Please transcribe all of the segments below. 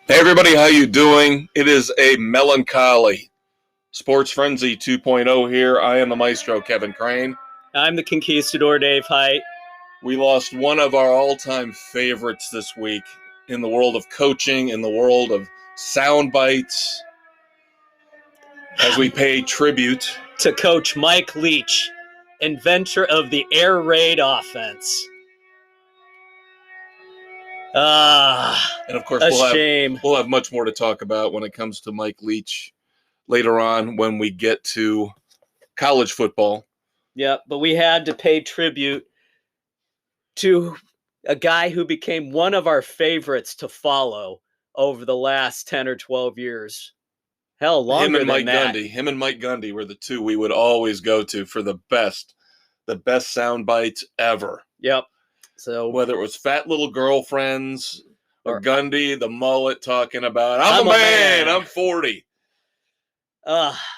Hey everybody, how you doing? It is a melancholy Sports Frenzy 2.0 here. I am the maestro, Kevin Crane. I'm the conquistador, Dave Height. We lost one of our all-time favorites this week in the world of coaching, in the world of sound bites, as we pay tribute to Coach Mike Leach, inventor of the air raid offense. And of course, shame. We'll have much more to talk about when it comes to Mike Leach later on when we get to college football. Yeah, but we had to pay tribute to a guy who became one of our favorites to follow over the last 10 or 12 years. Hell, longer Him and Mike Gundy were the two we would always go to for the best sound bites ever. Yep. So whether it was fat little girlfriends or Gundy, the mullet talking about, I'm a man, I'm 40.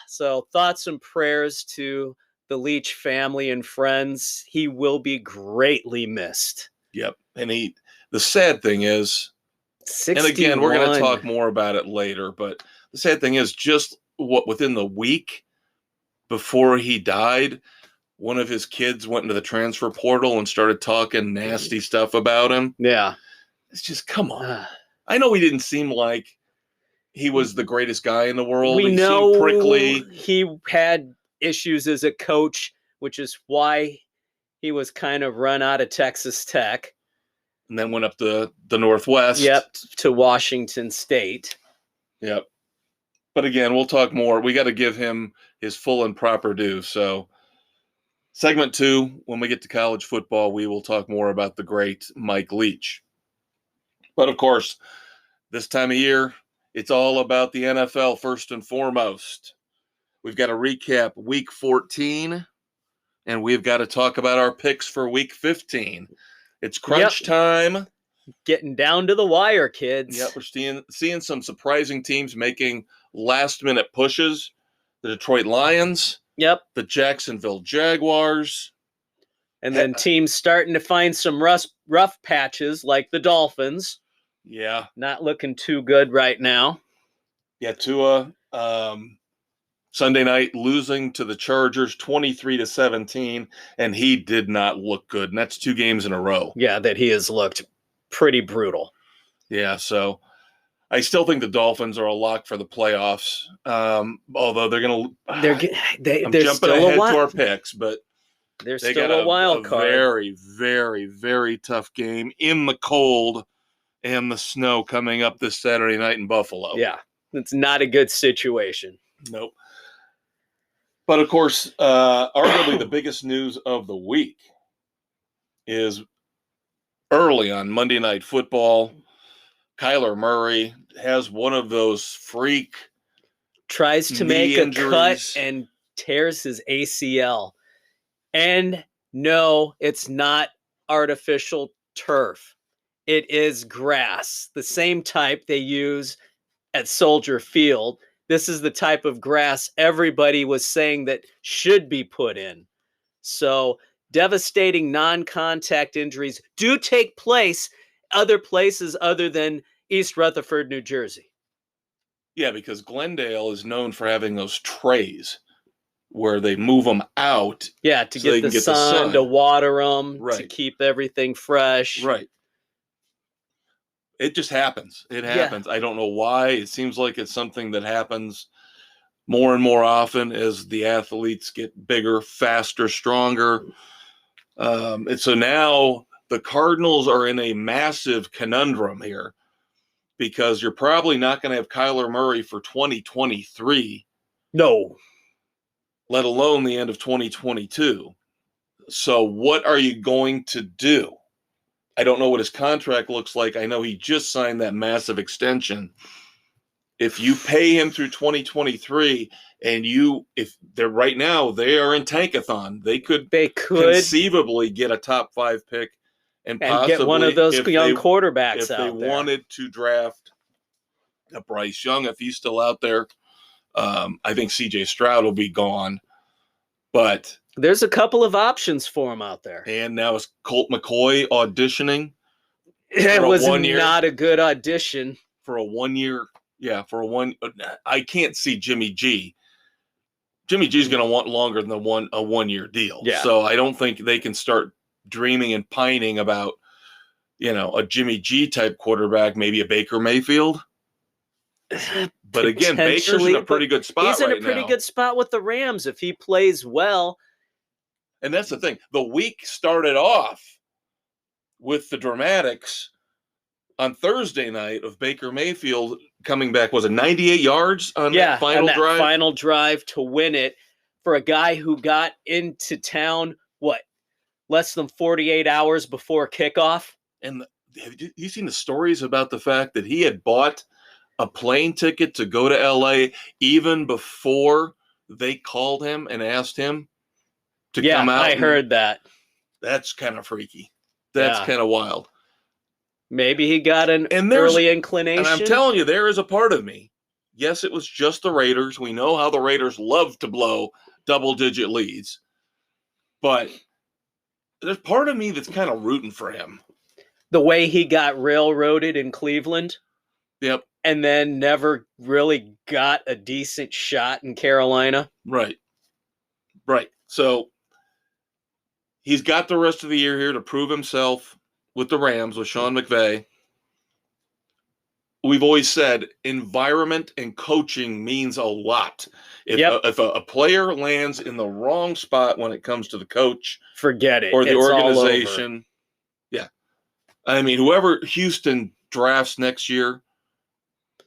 So thoughts and prayers to the Leach family and friends. He will be greatly missed. Yep. And the sad thing is, 61. And again, we're going to talk more about it later, but the sad thing is just within the week before he died, one of his kids went into the transfer portal and started talking nasty stuff about him. Yeah. It's just, come on. I know he didn't seem like he was the greatest guy in the world. He seemed prickly. He had issues as a coach, which is why he was kind of run out of Texas Tech. And then went up to the Northwest. Yep, to Washington State. Yep. But again, we'll talk more. We got to give him his full and proper due. So segment 2, when we get to college football, we will talk more about the great Mike Leach. But of course, this time of year, it's all about the NFL first and foremost. We've got to recap week 14, and we've got to talk about our picks for week 15. It's crunch time. Getting down to the wire, kids. Yep, we're seeing some surprising teams making last-minute pushes. The Detroit Lions. Yep. The Jacksonville Jaguars. And then teams starting to find some rough patches like the Dolphins. Yeah. Not looking too good right now. Yeah, Tua Sunday night losing to the Chargers 23-17, and he did not look good. And that's 2 games in a row. Yeah, that he has looked pretty brutal. Yeah, so I still think the Dolphins are a lock for the playoffs. Although they're going to I'm jumping ahead to our picks, but they're still a wild card. Very, very, very tough game in the cold and the snow coming up this Saturday night in Buffalo. Yeah, it's not a good situation. Nope. But of course, arguably the biggest news of the week is early on Monday Night Football, Kyler Murray has one of those freak tries to make injuries. A cut and tears his ACL. And no, it's not artificial turf. It is grass, the same type they use at Soldier Field. This is the type of grass everybody was saying that should be put in. So devastating non-contact injuries do take place other places other than East Rutherford, New Jersey. Yeah, because Glendale is known for having those trays where they move them out. Yeah, to get the sun to water them, right, to keep everything fresh. Right. It just happens. It happens. Yeah. I don't know why. It seems like it's something that happens more and more often as the athletes get bigger, faster, stronger. And so now the Cardinals are in a massive conundrum here because you're probably not going to have Kyler Murray for 2023. No. Let alone the end of 2022. So what are you going to do? I don't know what his contract looks like. I know he just signed that massive extension. If you pay him through 2023 and if they're right now, they are in tankathon. They could conceivably get a top 5 pick and possibly get one of those young quarterbacks if they wanted to draft a Bryce Young, if he's still out there. I think CJ Stroud will be gone, but there's a couple of options for him out there. And now is Colt McCoy auditioning? It was not a good audition for a 1 year. Yeah, for a one. I can't see Jimmy G. Jimmy G's going to want longer than a 1 year deal. Yeah. So I don't think they can start dreaming and pining about, a Jimmy G type quarterback, maybe a Baker Mayfield. But again, Baker's in a pretty good spot. He's in a pretty good spot with the Rams if he plays well. And that's the thing. The week started off with the dramatics on Thursday night of Baker Mayfield coming back. Was it 98 yards on that final drive? Final drive to win it for a guy who got into town, less than 48 hours before kickoff? And have you seen the stories about the fact that he had bought a plane ticket to go to LA even before they called him and asked him to come out? I heard that. That's kind of freaky. That's kind of wild. Maybe he got an early inclination. And I'm telling you, there is a part of me. Yes, it was just the Raiders. We know how the Raiders love to blow double-digit leads. But there's part of me that's kind of rooting for him. The way he got railroaded in Cleveland. Yep. And then never really got a decent shot in Carolina. Right. So he's got the rest of the year here to prove himself with the Rams, with Sean McVay. We've always said environment and coaching means a lot. If a player lands in the wrong spot when it comes to the coach, forget it. Or the organization. Yeah. I mean, whoever Houston drafts next year,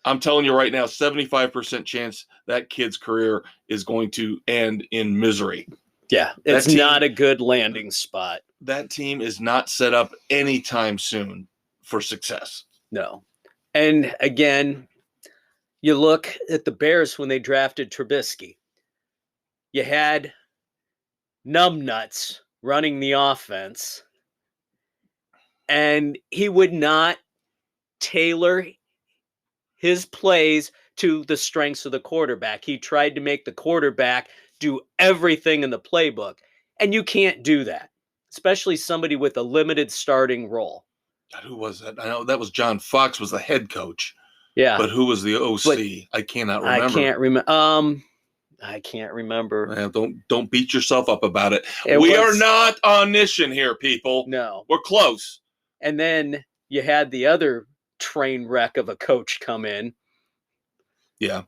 I'm telling you right now, 75% chance that kid's career is going to end in misery. Yeah, it's not a good landing spot. That team is not set up anytime soon for success. No. And again, you look at the Bears when they drafted Trubisky. You had numbnuts running the offense, and he would not tailor his plays to the strengths of the quarterback. He tried to make the quarterback do everything in the playbook, and you can't do that, especially somebody with a limited starting role. God, who was that? I know that was John Fox was the head coach. Yeah. But who was the OC? I cannot remember. I can't remember. Don't beat yourself up about it. We are not omniscient here, people. No. We're close. And then you had the other train wreck of a coach come in. Yeah.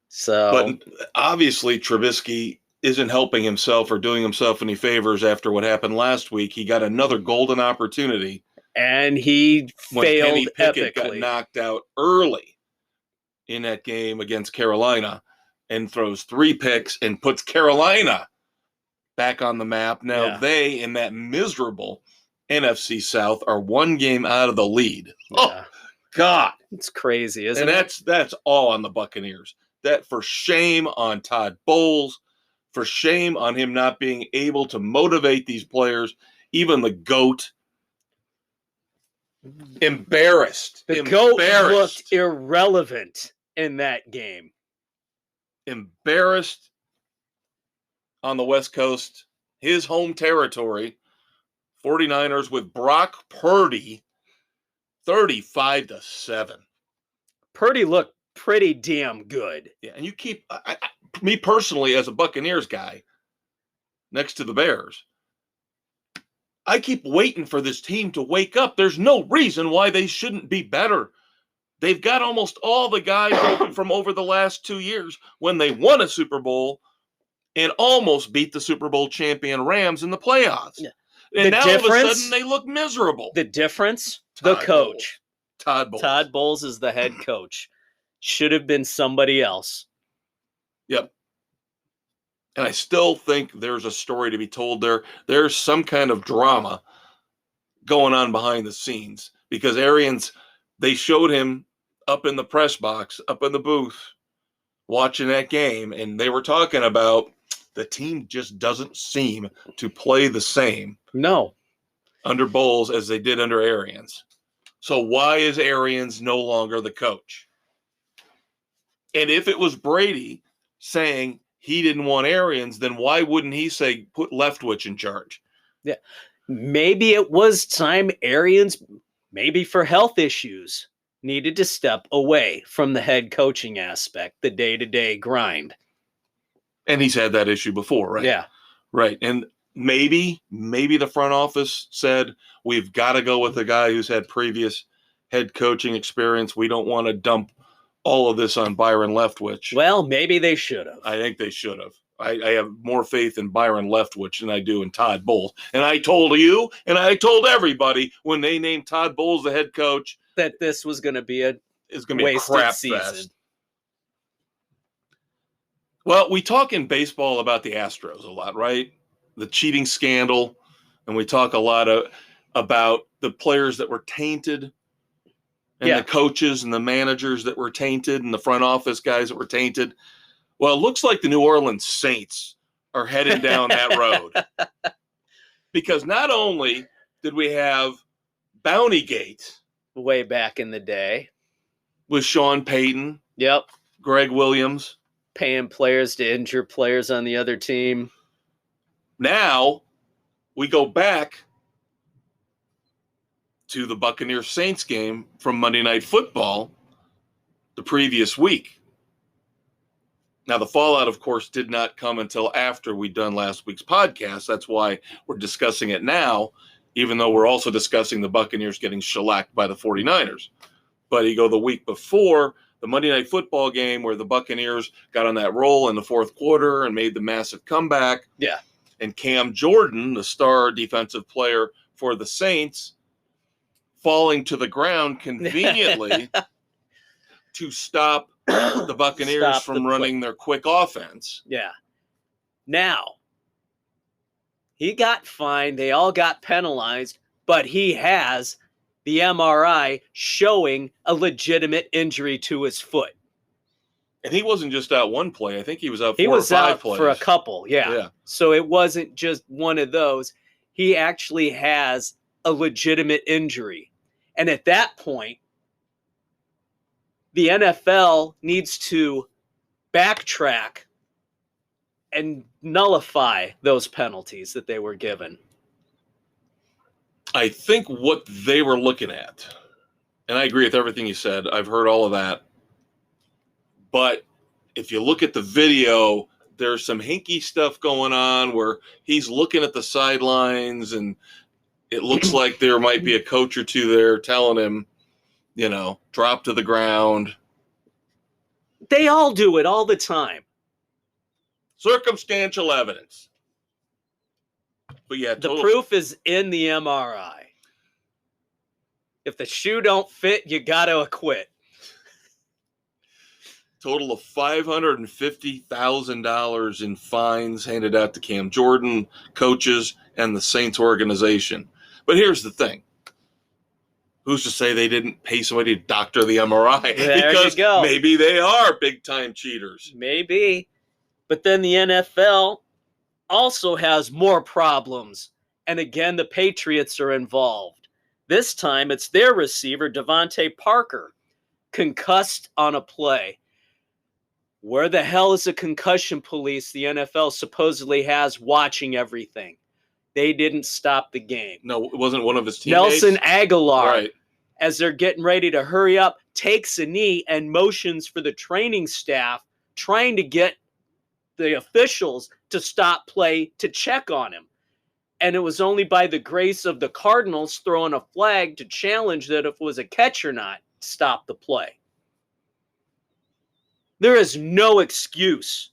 So, but obviously Trubisky isn't helping himself or doing himself any favors after what happened last week. He got another golden opportunity. And he failed Kenny Pickett epically. Got knocked out early in that game against Carolina and throws 3 picks and puts Carolina back on the map. Now they, in that miserable NFC South, are 1 game out of the lead. Yeah. Oh, God. It's crazy, isn't it? And that's all on the Buccaneers. That for shame on Todd Bowles, for shame on him not being able to motivate these players, even the GOAT. Embarrassed. The GOAT looked irrelevant in that game. Embarrassed on the West Coast, his home territory. 49ers with Brock Purdy, 35-7. Purdy looked pretty damn good. Yeah, and you keep me personally as a Buccaneers guy next to the Bears. I keep waiting for this team to wake up. There's no reason why they shouldn't be better. They've got almost all the guys from over the last 2 years when they won a Super Bowl and almost beat the Super Bowl champion Rams in the playoffs. Yeah. And now all of a sudden they look miserable. The difference? The coach. Todd Bowles. Todd Bowles is the head coach. Should have been somebody else. Yep. And I still think there's a story to be told there. There's some kind of drama going on behind the scenes because Arians, they showed him up in the press box, up in the booth, watching that game, and they were talking about the team just doesn't seem to play the same. No. Under Bowles as they did under Arians. So why is Arians no longer the coach? And if it was Brady saying he didn't want Arians, then why wouldn't he say put Leftwich in charge? Yeah. Maybe it was time Arians, maybe for health issues, needed to step away from the head coaching aspect, the day-to-day grind. And he's had that issue before, right? Yeah. Right. And maybe the front office said, we've got to go with a guy who's had previous head coaching experience. We don't want to dump all of this on Byron Leftwich. Well, maybe they should have. I think they should have. I have more faith in Byron Leftwich than I do in Todd Bowles. And I told you, and I told everybody when they named Todd Bowles the head coach, that this was going to be a wasted crap season. Fest. Well, we talk in baseball about the Astros a lot, right? The cheating scandal, and we talk a lot about the players that were tainted, and the coaches and the managers that were tainted, and the front office guys that were tainted. Well, it looks like the New Orleans Saints are heading down that road. Because not only did we have Bountygate way back in the day with Sean Payton, Greg Williams, paying players to injure players on the other team. Now we go back to the Buccaneers-Saints game from Monday Night Football the previous week. Now, the fallout, of course, did not come until after we'd done last week's podcast. That's why we're discussing it now, even though we're also discussing the Buccaneers getting shellacked by the 49ers. But you go the week before the Monday Night Football game where the Buccaneers got on that roll in the fourth quarter and made the massive comeback. Yeah. And Cam Jordan, the star defensive player for the Saints, falling to the ground conveniently to stop the Buccaneers from running their quick offense. Yeah. Now, he got fined. They all got penalized, but he has the MRI showing a legitimate injury to his foot. And he wasn't just out one play. I think he was out 4 or 5 plays. He was out for a couple, yeah. So it wasn't just one of those. He actually has a legitimate injury. And at that point, the NFL needs to backtrack and nullify those penalties that they were given. I think what they were looking at, and I agree with everything you said, I've heard all of that, but if you look at the video, there's some hinky stuff going on where he's looking at the sidelines and it looks like there might be a coach or two there telling him, drop to the ground. They all do it all the time. Circumstantial evidence. But yeah, the proof is in the MRI. If the shoe don't fit, you got to acquit. Total of $550,000 in fines handed out to Cam Jordan, coaches, and the Saints organization. But here's the thing. Who's to say they didn't pay somebody to doctor the MRI? There because you go. Maybe they are big-time cheaters. Maybe. But then the NFL also has more problems. And again, the Patriots are involved. This time, it's their receiver, Devontae Parker, concussed on a play. Where the hell is the concussion police the NFL supposedly has watching everything? They didn't stop the game. No, it wasn't one of his teammates. Nelson Aguilar, right, as they're getting ready to hurry up, takes a knee and motions for the training staff, trying to get the officials to stop play to check on him. And it was only by the grace of the Cardinals throwing a flag to challenge that if it was a catch or not, stop the play. There is no excuse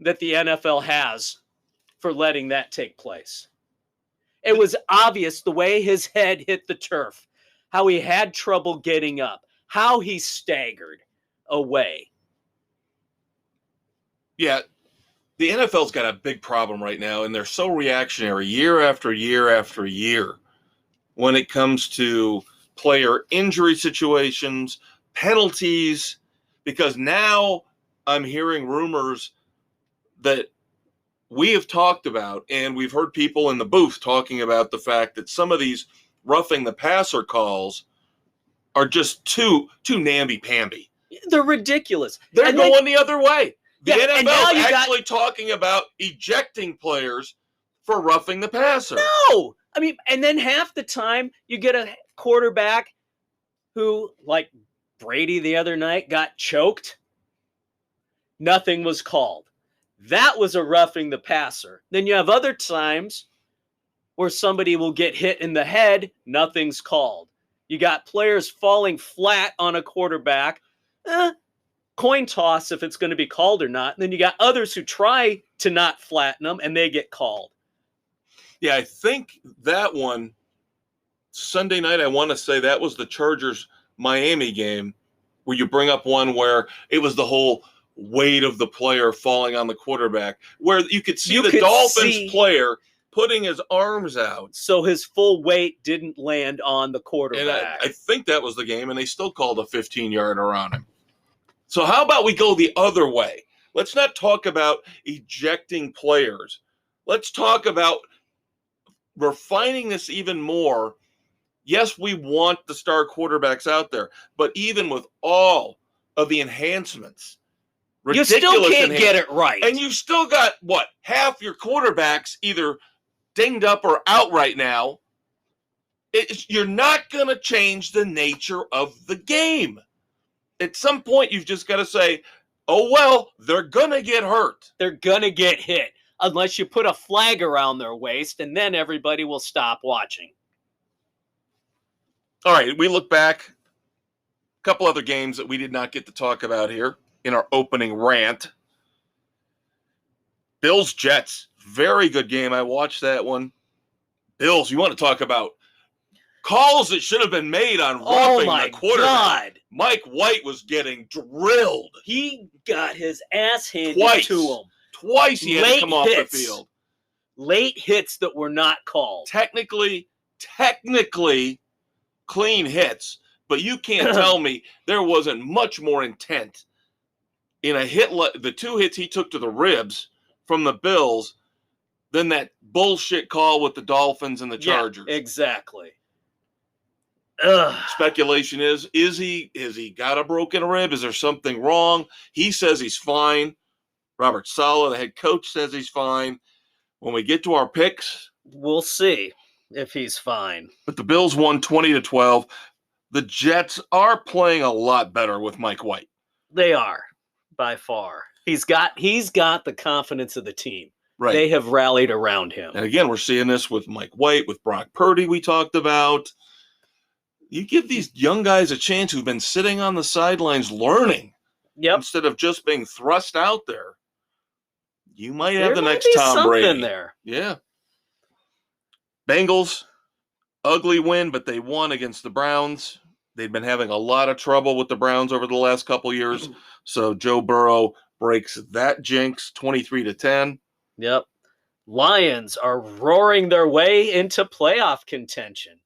that the NFL has for letting that take place. It was obvious the way his head hit the turf, how he had trouble getting up, how he staggered away. Yeah, the NFL's got a big problem right now, and they're so reactionary year after year after year when it comes to player injury situations, penalties, because now I'm hearing rumors that we have talked about, and we've heard people in the booth talking about the fact that some of these roughing the passer calls are just too namby-pamby. They're ridiculous. They're going the other way. The NFL is actually talking about ejecting players for roughing the passer. No! I mean, and then half the time you get a quarterback who, like Brady the other night, got choked. Nothing was called. That was a roughing the passer. Then you have other times where somebody will get hit in the head, nothing's called. You got players falling flat on a quarterback, coin toss if it's going to be called or not. And then you got others who try to not flatten them, and they get called. Yeah, I think that one, Sunday night, I want to say that was the Chargers-Miami game, where you bring up one where it was the whole weight of the player falling on the quarterback, where you could see the Dolphins player putting his arms out. So his full weight didn't land on the quarterback. And I think that was the game, and they still called a 15-yarder on him. So how about we go the other way? Let's not talk about ejecting players. Let's talk about refining this even more. Yes, we want the star quarterbacks out there, but even with all of the enhancements, you still can't get it right. And you've still got, half your quarterbacks either dinged up or out right now. You're not going to change the nature of the game. At some point, you've just got to say, oh, well, they're going to get hurt. They're going to get hit unless you put a flag around their waist, and then everybody will stop watching. All right, we look back. A couple other games that we did not get to talk about here in our opening rant. Bills-Jets, very good game. I watched that one. Bills, you want to talk about calls that should have been made on roughing the quarterback. God. Mike White was getting drilled. He got his ass handed to him. Twice he had to come off the field. Late hits that were not called. Technically clean hits, but you can't tell me there wasn't much more intent in a hit. The two hits he took to the ribs from the Bills than that bullshit call with the Dolphins and the Chargers. Yeah, exactly. Speculation is he got a broken rib? Is there something wrong? He says he's fine. Robert Saleh, the head coach, says he's fine. When we get to our picks, we'll see if he's fine. But the Bills won 20-12. The Jets are playing a lot better with Mike White. They are, by far. He's got the confidence of the team. Right. They have rallied around him. And again, we're seeing this with Mike White, with Brock Purdy we talked about. You give these young guys a chance who've been sitting on the sidelines learning instead of just being thrust out there. You might have the next Tom Brady. There. Yeah. Bengals, ugly win, but they won against the Browns. They've been having a lot of trouble with the Browns over the last couple years. So Joe Burrow breaks that jinx 23-10. Yep. Lions are roaring their way into playoff contention.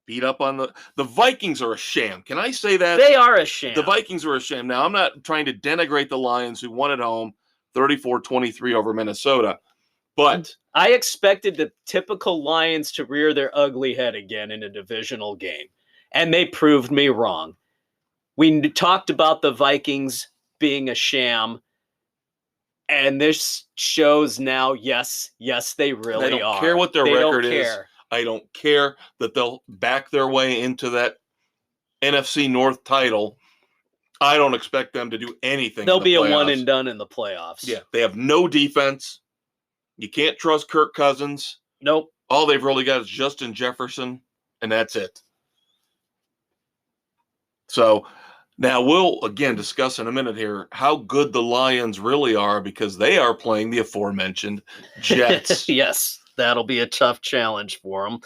Beat up on the Vikings are a sham. Can I say that? They are a sham. The Vikings are a sham. Now, I'm not trying to denigrate the Lions who won at home 34-23 over Minnesota. But I expected the typical Lions to rear their ugly head again in a divisional game. And they proved me wrong. We talked about the Vikings being a sham. And this shows now, yes, they really are. I don't care what their record is. I don't care that they'll back their way into that NFC North title. I don't expect them to do anything. They'll be a one and done in the playoffs. Yeah, they have no defense. You can't trust Kirk Cousins. Nope. All they've really got is Justin Jefferson, and that's it. So now we'll, again, discuss in a minute here how good the Lions really are because they are playing the aforementioned Jets. Yes. That'll be a tough challenge for them.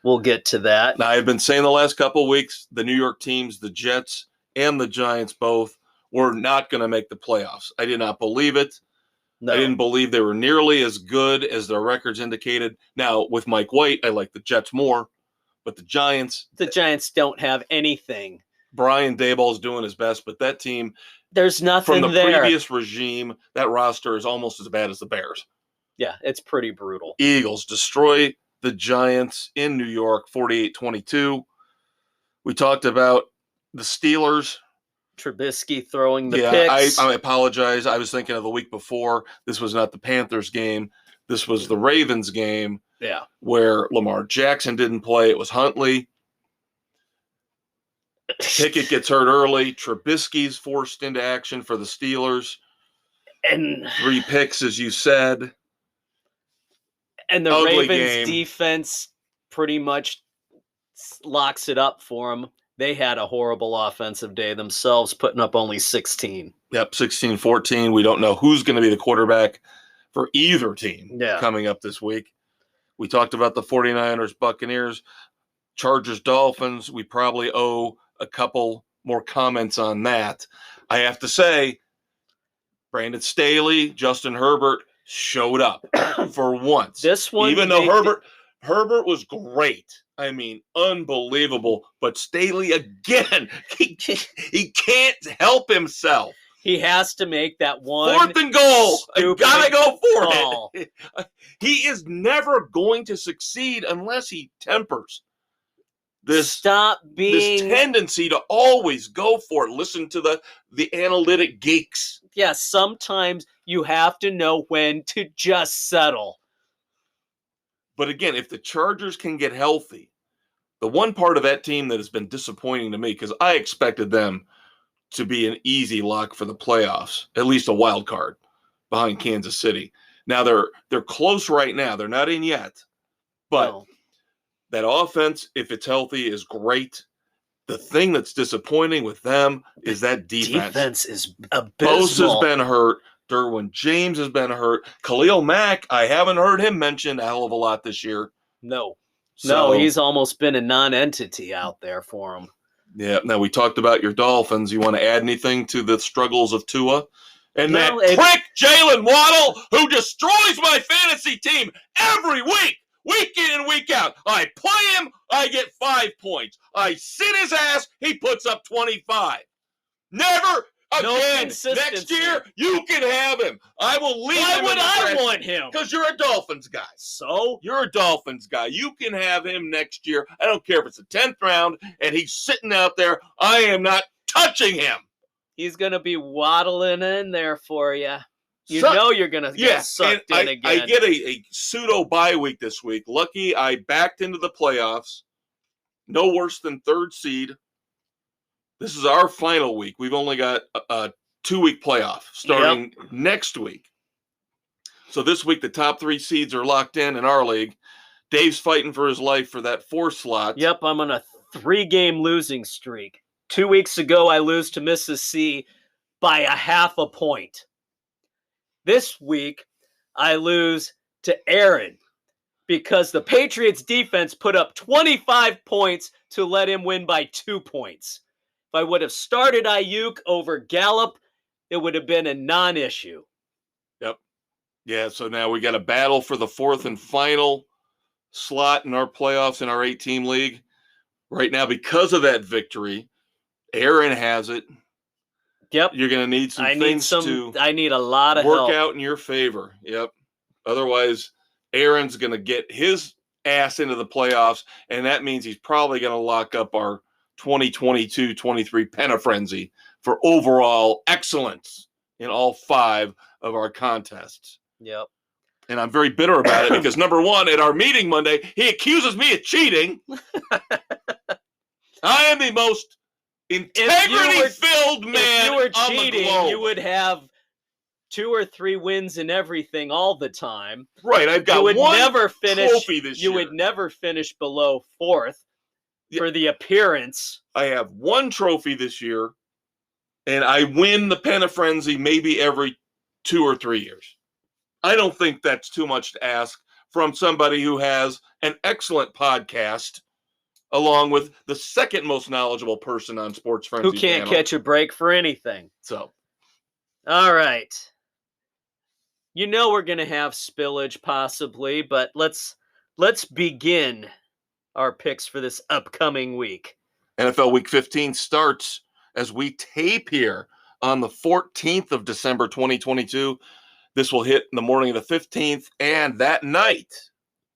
We'll get to that. Now, I've been saying the last couple of weeks, the New York teams, the Jets and the Giants both, were not going to make the playoffs. I did not believe it. No. I didn't believe they were nearly as good as their records indicated. Now, with Mike White, I like the Jets more, but the Giants don't have anything. Brian Daboll's doing his best, but that team, there's nothing from the there. Previous regime, that roster is almost as bad as the Bears. Yeah, it's pretty brutal. Eagles destroy the Giants in New York, 48-22. We talked about the Steelers. Trubisky throwing the picks. I apologize. I was thinking of the week before. This was not the Panthers game. This was the Ravens game. Yeah. Where Lamar Jackson didn't play. It was Huntley. Pickett gets hurt early. Trubisky's forced into action for the Steelers. And 3 picks, as you said. And the Ugly Ravens game. defense pretty much locks it up for them. They had a horrible offensive day themselves, putting up only 16. Yep, 16-14. We don't know who's going to be the quarterback for either team coming up this week. We talked about the 49ers, Buccaneers, Chargers, Dolphins. We probably owe a couple more comments on that. I have to say, Brandon Staley, Justin Herbert showed up for once. This one, even though Herbert was great. I mean, unbelievable. But Staley, again, he can't help himself. He has to make that one 4th and goal. I gotta go for ball. it. He is never going to succeed unless he tempers this tendency to always go for it. Listen to the analytic geeks. Yeah, sometimes you have to know when to just settle. But again, if the Chargers can get healthy, the one part of that team that has been disappointing to me, because I expected them to be an easy lock for the playoffs, at least a wild card behind Kansas City. Now they're close right now. They're not in yet. But that offense, if it's healthy, is great. The thing that's disappointing with them is that defense. Defense is abysmal. Bose has been hurt. Derwin James has been hurt. Khalil Mack, I haven't heard him mentioned a hell of a lot this year. No, he's almost been a non-entity out there for him. Yeah, now we talked about your Dolphins. You want to add anything to the struggles of Tua? And that prick Jalen Waddle, who destroys my fantasy team every week in and week out. I play him, I get 5 points. I sit his ass, he puts up 25. Never again. Next year, you can have him. I will leave him. Why would I want him? Because you're a Dolphins guy. So? You're a Dolphins guy. You can have him next year. I don't care if it's the 10th round and he's sitting out there. I am not touching him. He's going to be waddling in there for you. Know you're going to get sucked in again. I get a pseudo bye week this week. Lucky I backed into the playoffs. No worse than 3rd seed. This is our final week. We've only got a 2-week playoff starting next week. So this week, the top 3 seeds are locked in our league. Dave's fighting for his life for that 4th slot. Yep, I'm on a 3-game losing streak. 2 weeks ago, I lose to Mrs. C by 0.5 point. This week, I lose to Aaron because the Patriots defense put up 25 points to let him win by 2 points. If I would have started Ayuk over Gallup, it would have been a non-issue. Yep. Yeah, so now we got a battle for the 4th and final slot in our playoffs in our 8-team league. Right now, because of that victory, Aaron has it. Yep. You're going to need some things to I need a lot of work help out in your favor. Yep. Otherwise, Aaron's going to get his ass into the playoffs, and that means he's probably going to lock up our 2022-23 Penafrenzy for overall excellence in all 5 of our contests. Yep. And I'm very bitter about it because, number one, at our meeting Monday, he accuses me of cheating. I am the most integrity-filled man if you were on cheating, the globe. You would have 2 or 3 wins in everything all the time. Right, I've got one trophy this year. You would never finish below 4th for the appearance. I have 1 trophy this year, and I win the Penafrenzy maybe every 2 or 3 years. I don't think that's too much to ask from somebody who has an excellent podcast, along with the second most knowledgeable person on Sports Frenzy who can't catch a break for anything. So, all right. You know we're going to have spillage possibly, but let's begin our picks for this upcoming week. NFL Week 15 starts as we tape here on the 14th of December, 2022. This will hit in the morning of the 15th, and that night,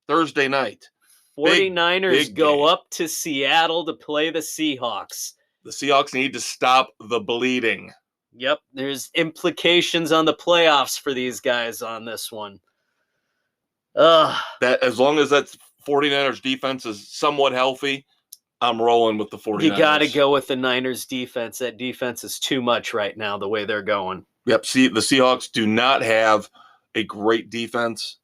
Thursday night, 49ers go up to Seattle to play the Seahawks. The Seahawks need to stop the bleeding. Yep, there's implications on the playoffs for these guys on this one. That as long as that 49ers defense is somewhat healthy, I'm rolling with the 49ers. You got to go with the Niners defense. That defense is too much right now, the way they're going. Yep. See, the Seahawks do not have a great defense.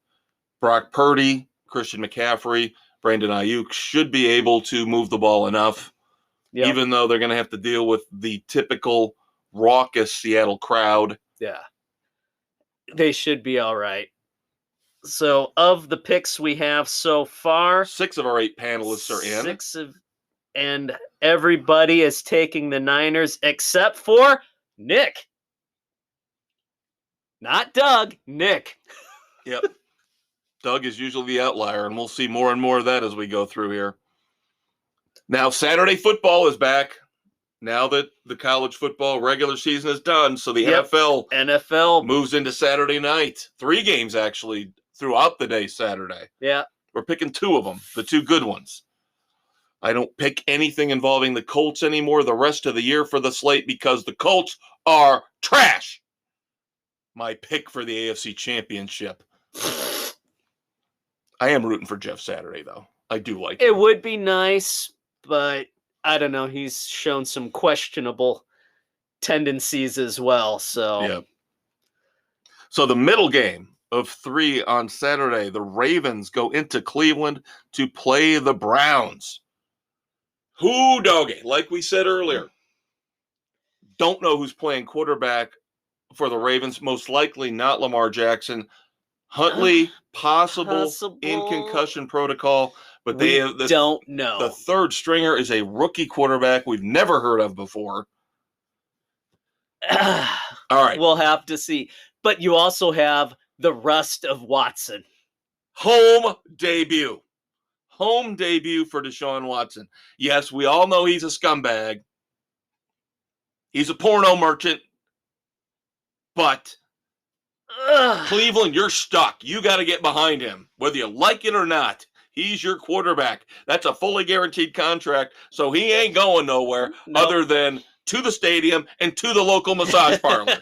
Brock Purdy, Christian McCaffrey, Brandon Ayuk should be able to move the ball enough, even though they're going to have to deal with the typical raucous Seattle crowd. Yeah. They should be all right. So, of the picks we have so far, 6 of our 8 panelists are in. And everybody is taking the Niners except for Nick. Not Doug, Nick. Yep. Doug is usually the outlier, and we'll see more and more of that as we go through here. Now, Saturday football is back. Now that the college football regular season is done, so the NFL moves into Saturday night. 3 games, actually, throughout the day Saturday. Yeah. We're picking 2 of them, the 2 good ones. I don't pick anything involving the Colts anymore the rest of the year for the slate because the Colts are trash. My pick for the AFC Championship. I am rooting for Jeff Saturday, though. I do like it. It would be nice, but I don't know. He's shown some questionable tendencies as well. So the middle game of 3 on Saturday, the Ravens go into Cleveland to play the Browns. Who doggy? Like we said earlier, don't know who's playing quarterback for the Ravens. Most likely not Lamar Jackson. Huntley, possible in concussion protocol, but don't know. The third stringer is a rookie quarterback we've never heard of before. All right. We'll have to see. But you also have the rust of Watson. Home debut for Deshaun Watson. Yes, we all know he's a scumbag. He's a porno merchant. But Cleveland, you're stuck. You got to get behind him. Whether you like it or not, he's your quarterback. That's a fully guaranteed contract, so he ain't going nowhere other than to the stadium and to the local massage parlor.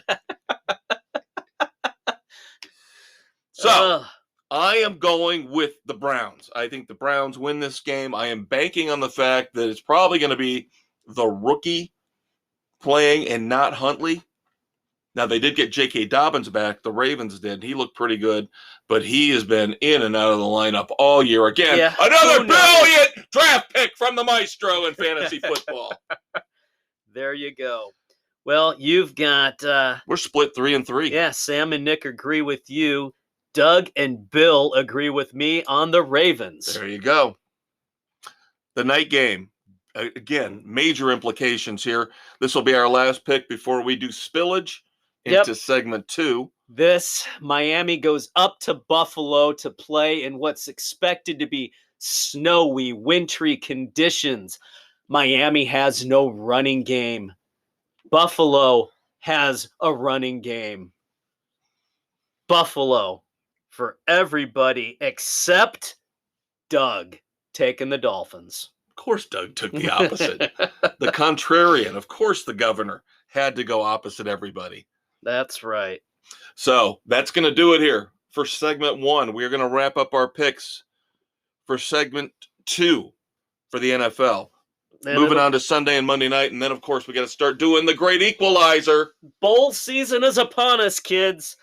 So, I am going with the Browns. I think the Browns win this game. I am banking on the fact that it's probably going to be the rookie playing and not Huntley. Now, they did get J.K. Dobbins back. The Ravens did. He looked pretty good, but he has been in and out of the lineup all year. Again, another brilliant draft pick from the maestro in fantasy football. There you go. Well, you've got... we're split 3-3. Yeah, Sam and Nick agree with you. Doug and Bill agree with me on the Ravens. There you go. The night game. Again, major implications here. This will be our last pick before we do spillage into segment 2. This Miami goes up to Buffalo to play in what's expected to be snowy, wintry conditions. Miami has no running game. Buffalo has a running game. Buffalo for everybody except Doug taking the Dolphins. Of course, Doug took the opposite. The contrarian. Of course, the governor had to go opposite everybody. That's right. So that's going to do it here for segment 1. We're going to wrap up our picks for segment 2 for the NFL. Moving on to Sunday and Monday night. And then, of course, we got to start doing the great equalizer. Bowl season is upon us, kids.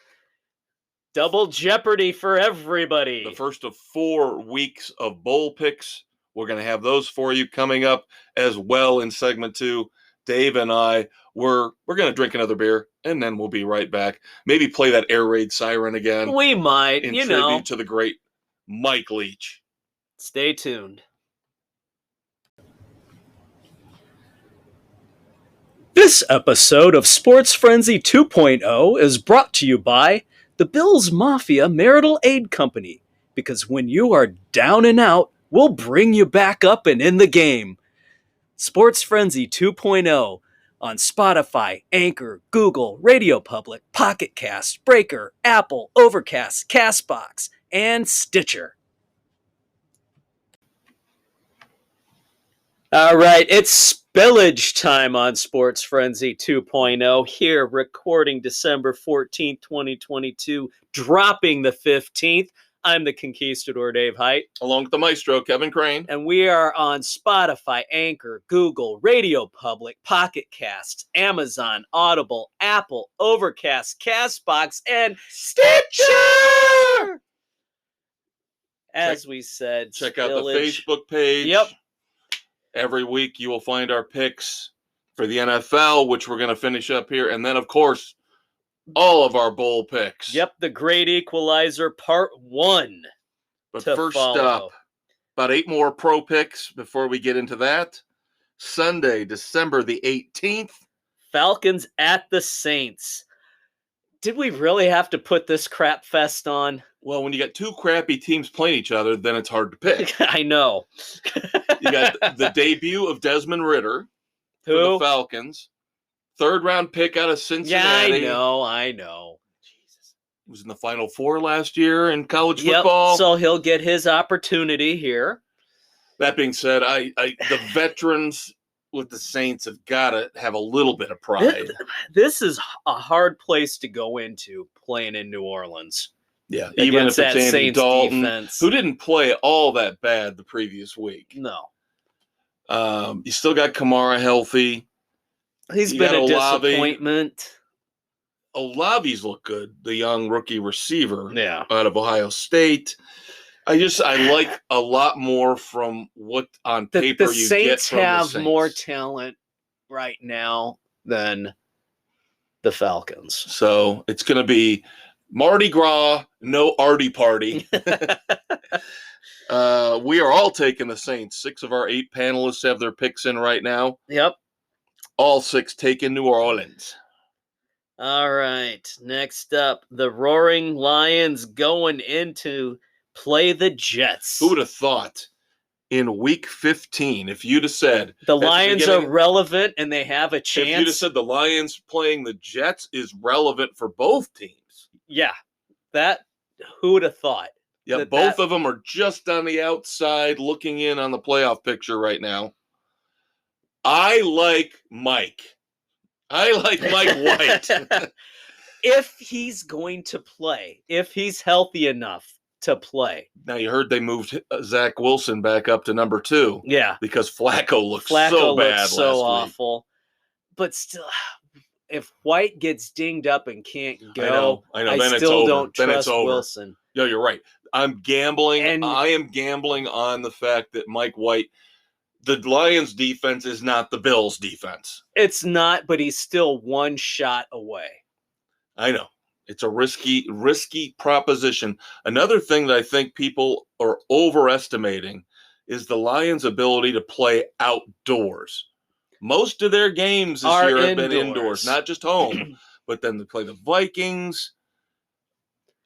Double jeopardy for everybody. The first of 4 weeks of bowl picks. We're going to have those for you coming up as well in segment 2. Dave and I, we're going to drink another beer, and then we'll be right back. Maybe play that air raid siren again. We might, in tribute to the great Mike Leach. Stay tuned. This episode of Sports Frenzy 2.0 is brought to you by the Bills Mafia Marital Aid Company, because when you are down and out, we'll bring you back up and in the game. Sports Frenzy 2.0 on Spotify, Anchor, Google, Radio Public, Pocket Cast, Breaker, Apple, Overcast, Castbox, and Stitcher. All right, it's spillage time on Sports Frenzy 2.0 here, recording December 14th, 2022, dropping the 15th. I'm the Conquistador, Dave Height. Along with the maestro, Kevin Crane. And we are on Spotify, Anchor, Google, Radio Public, Pocket Casts, Amazon, Audible, Apple, Overcast, CastBox, and Stitcher! As we said, check out the Facebook page. Yep. Every week you will find our picks for the NFL, which we're going to finish up here. And then, of course, all of our bowl picks. Yep, the Great Equalizer Part 1. But first up, about 8 more pro picks before we get into that. Sunday, December the 18th. Falcons at the Saints. Did we really have to put this crap fest on? Well, when you got 2 crappy teams playing each other, then it's hard to pick. I know. You got the debut of Desmond Ridder for the Falcons. 3rd-round pick out of Cincinnati. Yeah, I know. Jesus. He was in the Final Four last year in college football. So he'll get his opportunity here. That being said, the veterans with the Saints have got to have a little bit of pride. This is a hard place to go into playing in New Orleans. Yeah, even if it's Andy Saints Dalton, defense. who didn't play all that bad the previous week. No. You still got Kamara healthy. He's been a disappointment. Olave's look good, the young rookie receiver out of Ohio State. I like a lot more from what on paper the you Saints get from have the Saints. more talent right now than the Falcons. So it's going to be Mardi Gras, no Artie party. We are all taking the Saints. 6 of our 8 panelists have their picks in right now. Yep. All 6 taking New Orleans. All right. Next up, the Roaring Lions going into play the Jets. Who would have thought in week 15, if you'd have said the Lions are relevant and they have a chance? If you'd have said the Lions playing the Jets is relevant for both teams. Yeah. Who would have thought? Yeah, both of them are just on the outside looking in on the playoff picture right now. I like Mike. I like Mike White. If he's going to play, if he's healthy enough to play. Now, you heard they moved Zach Wilson back up to number 2. Yeah. Because Flacco looked so bad last week. So awful. But still, if White gets dinged up and can't go, I know. I still don't trust Wilson. No, you're right. I'm gambling. I am gambling on the fact that Mike White, the Lions defense is not the Bills defense. It's not, but he's still one shot away. I know. It's a risky proposition. Another thing that I think people are overestimating is the Lions' ability to play outdoors. Most of their games this year have been indoors, not just home, but then they play the Vikings.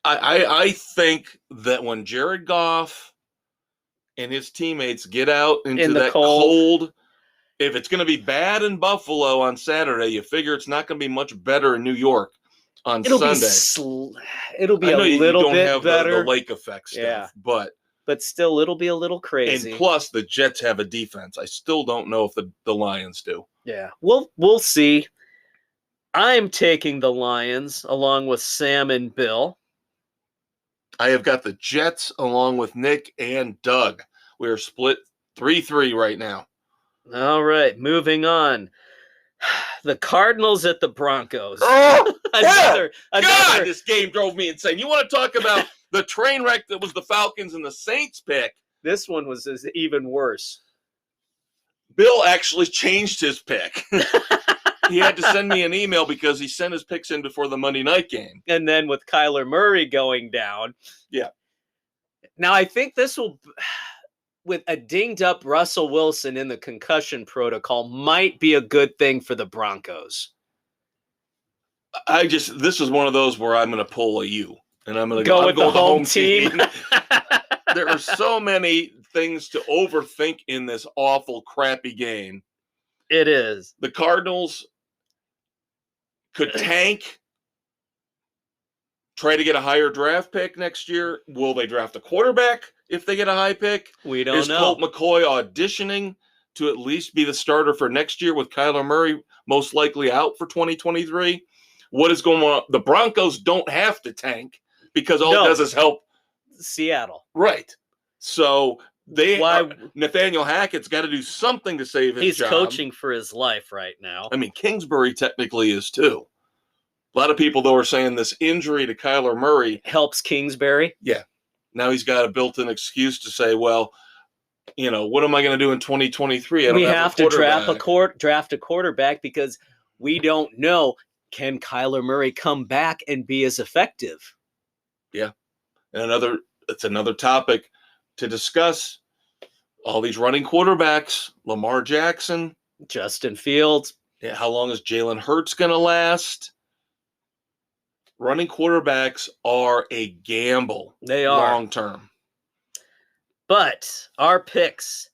I think that when Jared Goff and his teammates get out into that cold, if it's going to be bad in Buffalo on Saturday, you figure it's not going to be much better in New York on Sunday. It'll be a little bit better. The lake effect stuff, but still, it'll be a little crazy. And plus, the Jets have a defense. I still don't know if the Lions do. Yeah, we'll see. I'm taking the Lions along with Sam and Bill. I have got the Jets along with Nick and Doug. We are split 3-3 right now. All right, moving on. The Cardinals at the Broncos. Oh, another. God, this game drove me insane. You want to talk about the train wreck that was the Falcons and the Saints pick? This one was even worse. Bill actually changed his pick. He had to send me an email because he sent his picks in before the Monday night game. And then with Kyler Murray going down. Yeah. Now, I think this will, with a dinged up Russell Wilson in the concussion protocol, might be a good thing for the Broncos. This is one of those where I'm going to pull a U. And I'm going to go with the home team. There are so many things to overthink in this awful, crappy game. It is. The Cardinals could tank, try to get a higher draft pick next year. Will they draft a quarterback if they get a high pick? We don't know. Is Colt McCoy auditioning to at least be the starter for next year with Kyler Murray most likely out for 2023? What is going on? The Broncos don't have to tank because all it does is help Seattle. Right. So Nathaniel Hackett's got to do something to save his job. He's coaching for his life right now. I mean, Kingsbury technically is too. A lot of people, though, are saying this injury to Kyler Murray helps Kingsbury. Yeah. Now he's got a built-in excuse to say, well, what am I going to do in 2023? We have to draft a quarterback because we don't know, can Kyler Murray come back and be as effective? Yeah. And it's another topic to discuss. All these running quarterbacks, Lamar Jackson, Justin Fields. Yeah, how long is Jalen Hurts going to last? Running quarterbacks are a gamble. They are. Long term. But our picks,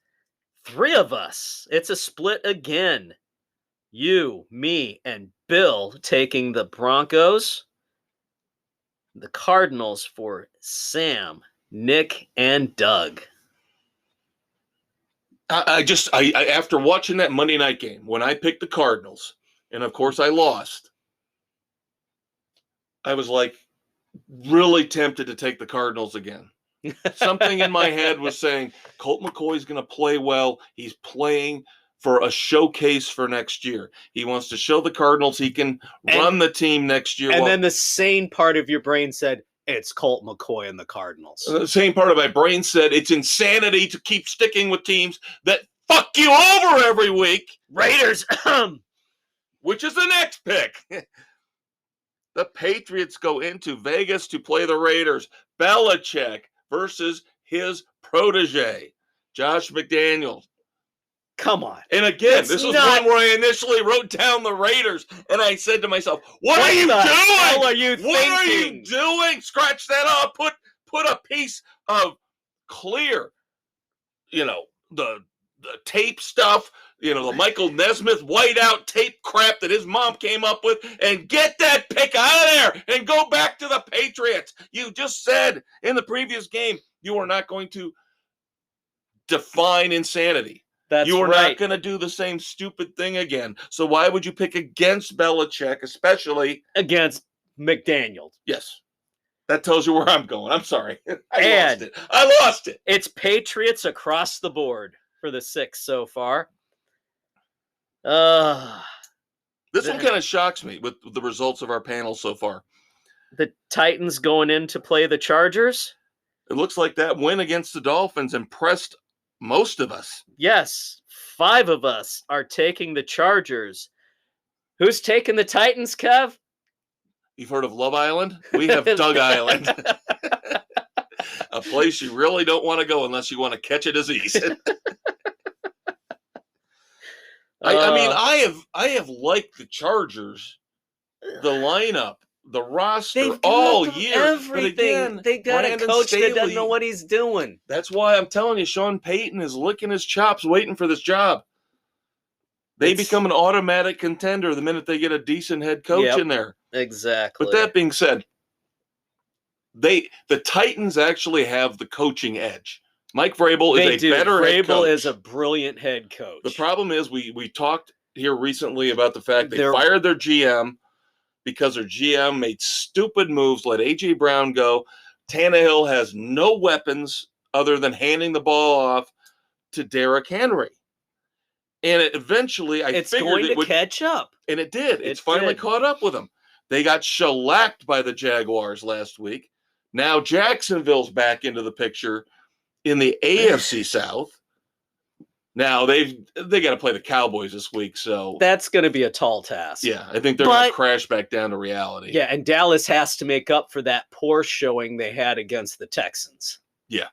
3 of us, it's a split again. You, me, and Bill taking the Broncos. The Cardinals for Sam, Nick, and Doug. I after watching that Monday night game, when I picked the Cardinals, and of course I lost, I was like really tempted to take the Cardinals again. Something in my head was saying Colt McCoy's going to play well. He's playing for a showcase for next year. He wants to show the Cardinals he can run the team next year. And then the sane part of your brain said, it's Colt McCoy and the Cardinals. The same part of my brain said it's insanity to keep sticking with teams that fuck you over every week. Raiders, which is the next pick. The Patriots go into Vegas to play the Raiders. Belichick versus his protege, Josh McDaniels. Come on. And again, this was one where I initially wrote down the Raiders, and I said to myself, what are you doing? Hell are you what thinking? Are you doing? Scratch that up. Put a piece of clear, the tape stuff, the Michael Nesmith whiteout tape crap that his mom came up with, and get that pick out of there and go back to the Patriots. You just said in the previous game you are not going to define insanity. You are not going to do the same stupid thing again. So why would you pick against Belichick, especially against McDaniels? Yes. That tells you where I'm going. I'm sorry. I lost it. It's Patriots across the board for the 6 so far. This one kind of shocks me with the results of our panel so far. The Titans going in to play the Chargers? It looks like that win against the Dolphins impressed most of us. Yes, 5 of us are taking the Chargers. Who's taking the Titans, Kev? You've heard of Love Island? We have Doug Island. A place you really don't want to go unless you want to catch a disease. I have liked the Chargers, the lineup, the roster all year. Everything. But again, they got a coach that doesn't know what he's doing. That's why I'm telling you, Sean Payton is licking his chops waiting for this job. They become an automatic contender the minute they get a decent head coach in there. Exactly. But that being said, the Titans actually have the coaching edge. Mike Vrabel is a better head coach. Vrabel is a brilliant head coach. The problem is we talked here recently about the fact they fired their GM because their GM made stupid moves, let A.J. Brown go. Tannehill has no weapons other than handing the ball off to Derrick Henry. And eventually, it's going to catch up. And it did. It's finally caught up with them. They got shellacked by the Jaguars last week. Now Jacksonville's back into the picture in the AFC South. Now they got to play the Cowboys this week, so that's going to be a tall task. Yeah, I think they're going to crash back down to reality. Yeah, and Dallas has to make up for that poor showing they had against the Texans. Yeah.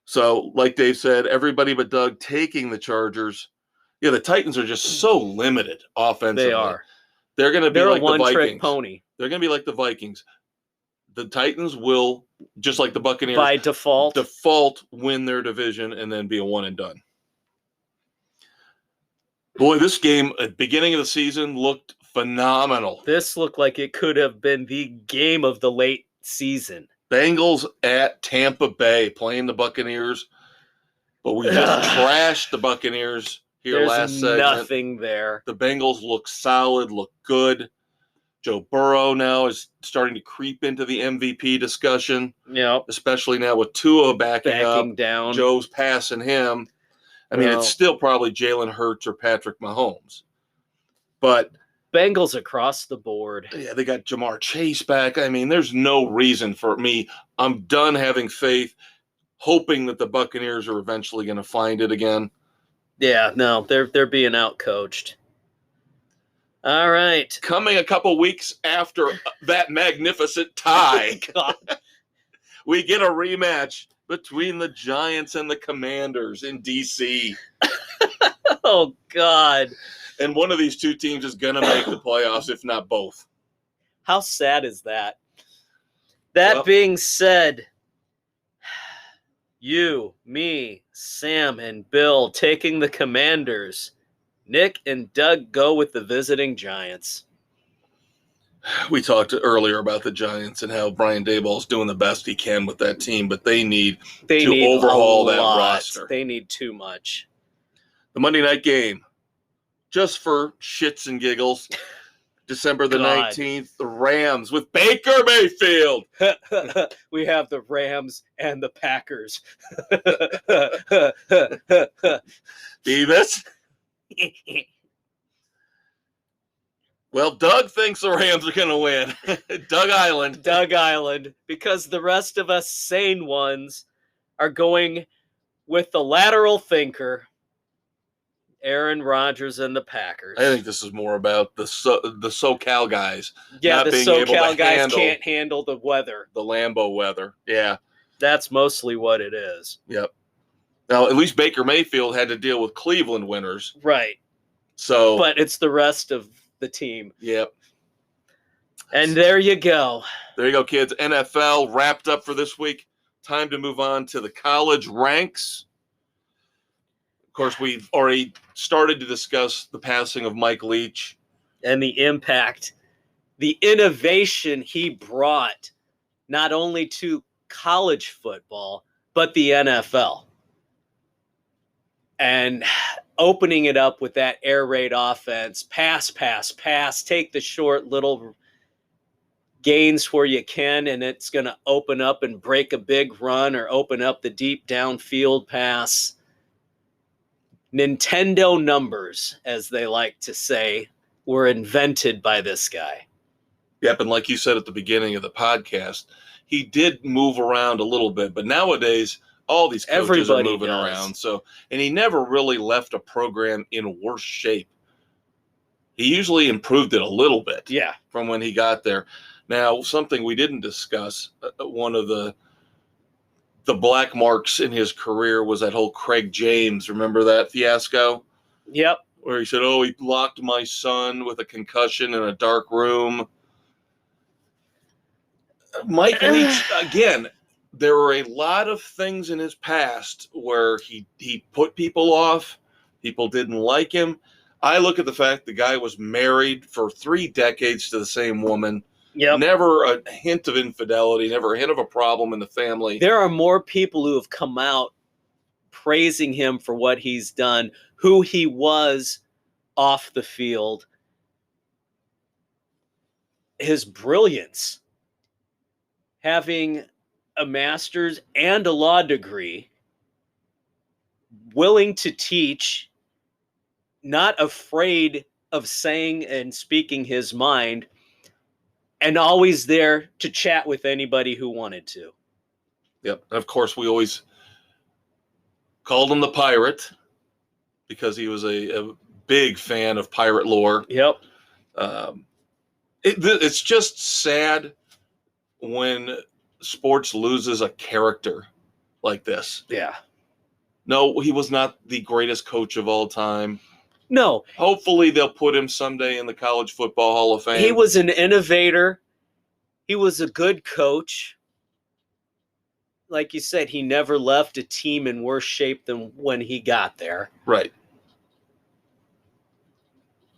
So, like Dave said, everybody but Doug taking the Chargers. Yeah, the Titans are just so limited offensively. They are. They're going to be like the Vikings. They're a one-trick pony. They're going to be like the Vikings. The Titans will, just like the Buccaneers, by default win their division and then be a one and done. Boy, this game at the beginning of the season looked phenomenal. This looked like it could have been the game of the late season. Bengals at Tampa Bay playing the Buccaneers, but we just trashed the Buccaneers here last segment. There's nothing there. The Bengals look solid, look good. Joe Burrow now is starting to creep into the MVP discussion. Yep. Especially now with Tua backing up. Down. Joe's passing him. I mean, it's still probably Jalen Hurts or Patrick Mahomes. But Bengals across the board. Yeah, they got Jamar Chase back. I mean, there's no reason for me. I'm done having faith, hoping that the Buccaneers are eventually going to find it again. Yeah, no, they're being outcoached. All right. Coming a couple weeks after that magnificent tie, we get a rematch between the Giants and the Commanders in D.C. Oh, God. And one of these two teams is going to make the playoffs, if not both. How sad is that? That being said, you, me, Sam, and Bill taking the Commanders. Nick and Doug go with the visiting Giants. We talked earlier about the Giants and how Brian Daboll's doing the best he can with that team, but they need to overhaul that roster. They need too much. The Monday night game, just for shits and giggles, December the 19th, the Rams with Baker Mayfield. We have the Rams and the Packers. Beavis? Well, Doug thinks the Rams are going to win. Doug Island. Because the rest of us sane ones are going with the lateral thinker, Aaron Rodgers and the Packers. I think this is more about the SoCal guys. Yeah, the SoCal guys can't handle the weather. The Lambeau weather, yeah. That's mostly what it is. Yep. Now, at least Baker Mayfield had to deal with Cleveland winners. Right. But it's the rest of the team. Yep. And there you go. There you go, kids. NFL wrapped up for this week. Time to move on to the college ranks. Of course, we've already started to discuss the passing of Mike Leach. And the impact, the innovation he brought not only to college football, but the NFL. And opening it up with that air raid offense, pass, take the short little gains where you can, and it's going to open up and break a big run or open up the deep downfield pass. Nintendo numbers, as they like to say, were invented by this guy. Yep, and like you said at the beginning of the podcast, he did move around a little bit, but nowadays all these coaches are moving around. So, and he never really left a program in worse shape. He usually improved it a little bit from when he got there. Now, something we didn't discuss, one of the black marks in his career was that whole Craig James. Remember that fiasco? Yep. Where he said, he locked my son with a concussion in a dark room. Mike Leach, again, there were a lot of things in his past where he put people off. People didn't like him. I look at the fact the guy was married for 3 decades to the same woman. Yep. Never a hint of infidelity, never a hint of a problem in the family. There are more people who have come out praising him for what he's done, who he was off the field, his brilliance, having a master's and a law degree, willing to teach, not afraid of saying and speaking his mind, and always there to chat with anybody who wanted to. Yep. And of course, we always called him the Pirate because he was a big fan of pirate lore. Yep. It's just sad when sports loses a character like this. Yeah. No, he was not the greatest coach of all time. No. Hopefully they'll put him someday in the College Football Hall of Fame. He was an innovator. He was a good coach. Like you said, he never left a team in worse shape than when he got there. Right.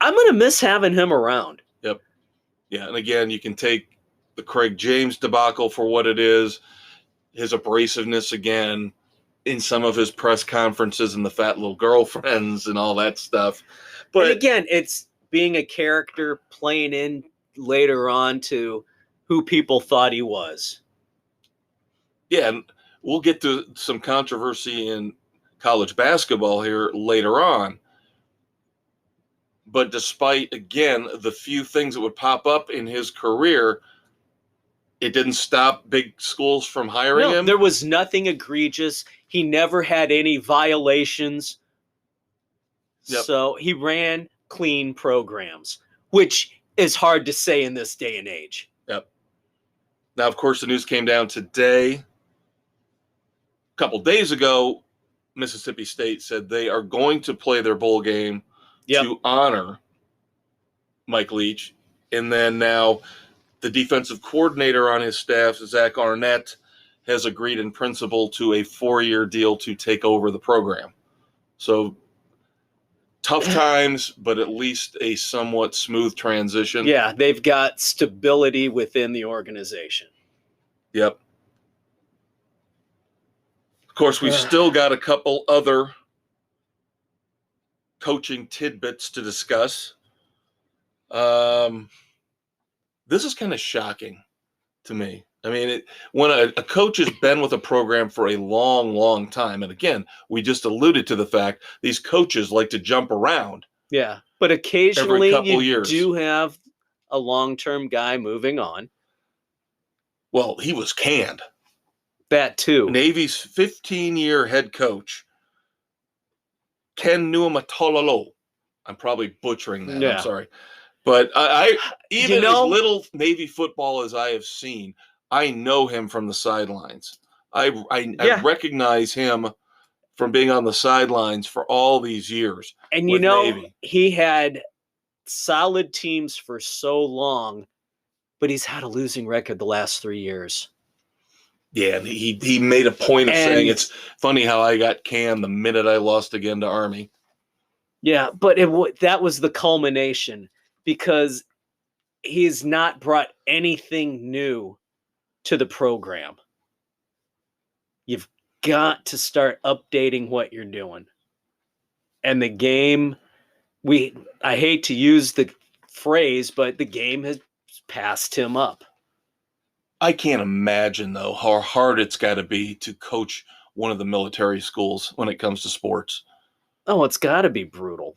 I'm going to miss having him around. Yep. Yeah, and again, you can take the Craig James debacle for what it is, his abrasiveness again in some of his press conferences and the fat little girlfriends and all that stuff. But and again, it's being a character playing in later on to who people thought he was. Yeah, and we'll get to some controversy in college basketball here later on. But despite, again, the few things that would pop up in his career, it didn't stop big schools from hiring him. There was nothing egregious. He never had any violations. Yep. So he ran clean programs, which is hard to say in this day and age. Yep. Now, of course, the news came down today. A couple days ago, Mississippi State said they are going to play their bowl game to honor Mike Leach. And then now the defensive coordinator on his staff, Zach Arnett, has agreed in principle to a 4-year deal to take over the program. So tough times, but at least a somewhat smooth transition. Yeah, they've got stability within the organization. Yep. Of course, we've still got a couple other coaching tidbits to discuss. This is kind of shocking to me. I mean, when a coach has been with a program for a long, long time, and again, we just alluded to the fact these coaches like to jump around. Yeah, but occasionally you do have a long-term guy moving on. Well, he was canned. That too. Navy's 15-year head coach, Ken Nuamatololo. I'm probably butchering that. Yeah. I'm sorry. But I even as little Navy football as I have seen, I know him from the sidelines. I recognize him from being on the sidelines for all these years. And Navy. He had solid teams for so long, but he's had a losing record the last 3 years. Yeah, and he made a point of saying it's funny how I got canned the minute I lost again to Army. Yeah, but that was the culmination because he's not brought anything new to the program. You've got to start updating what you're doing. And the game, I hate to use the phrase, but the game has passed him up. I can't imagine, though, how hard it's got to be to coach one of the military schools when it comes to sports. Oh, it's got to be brutal.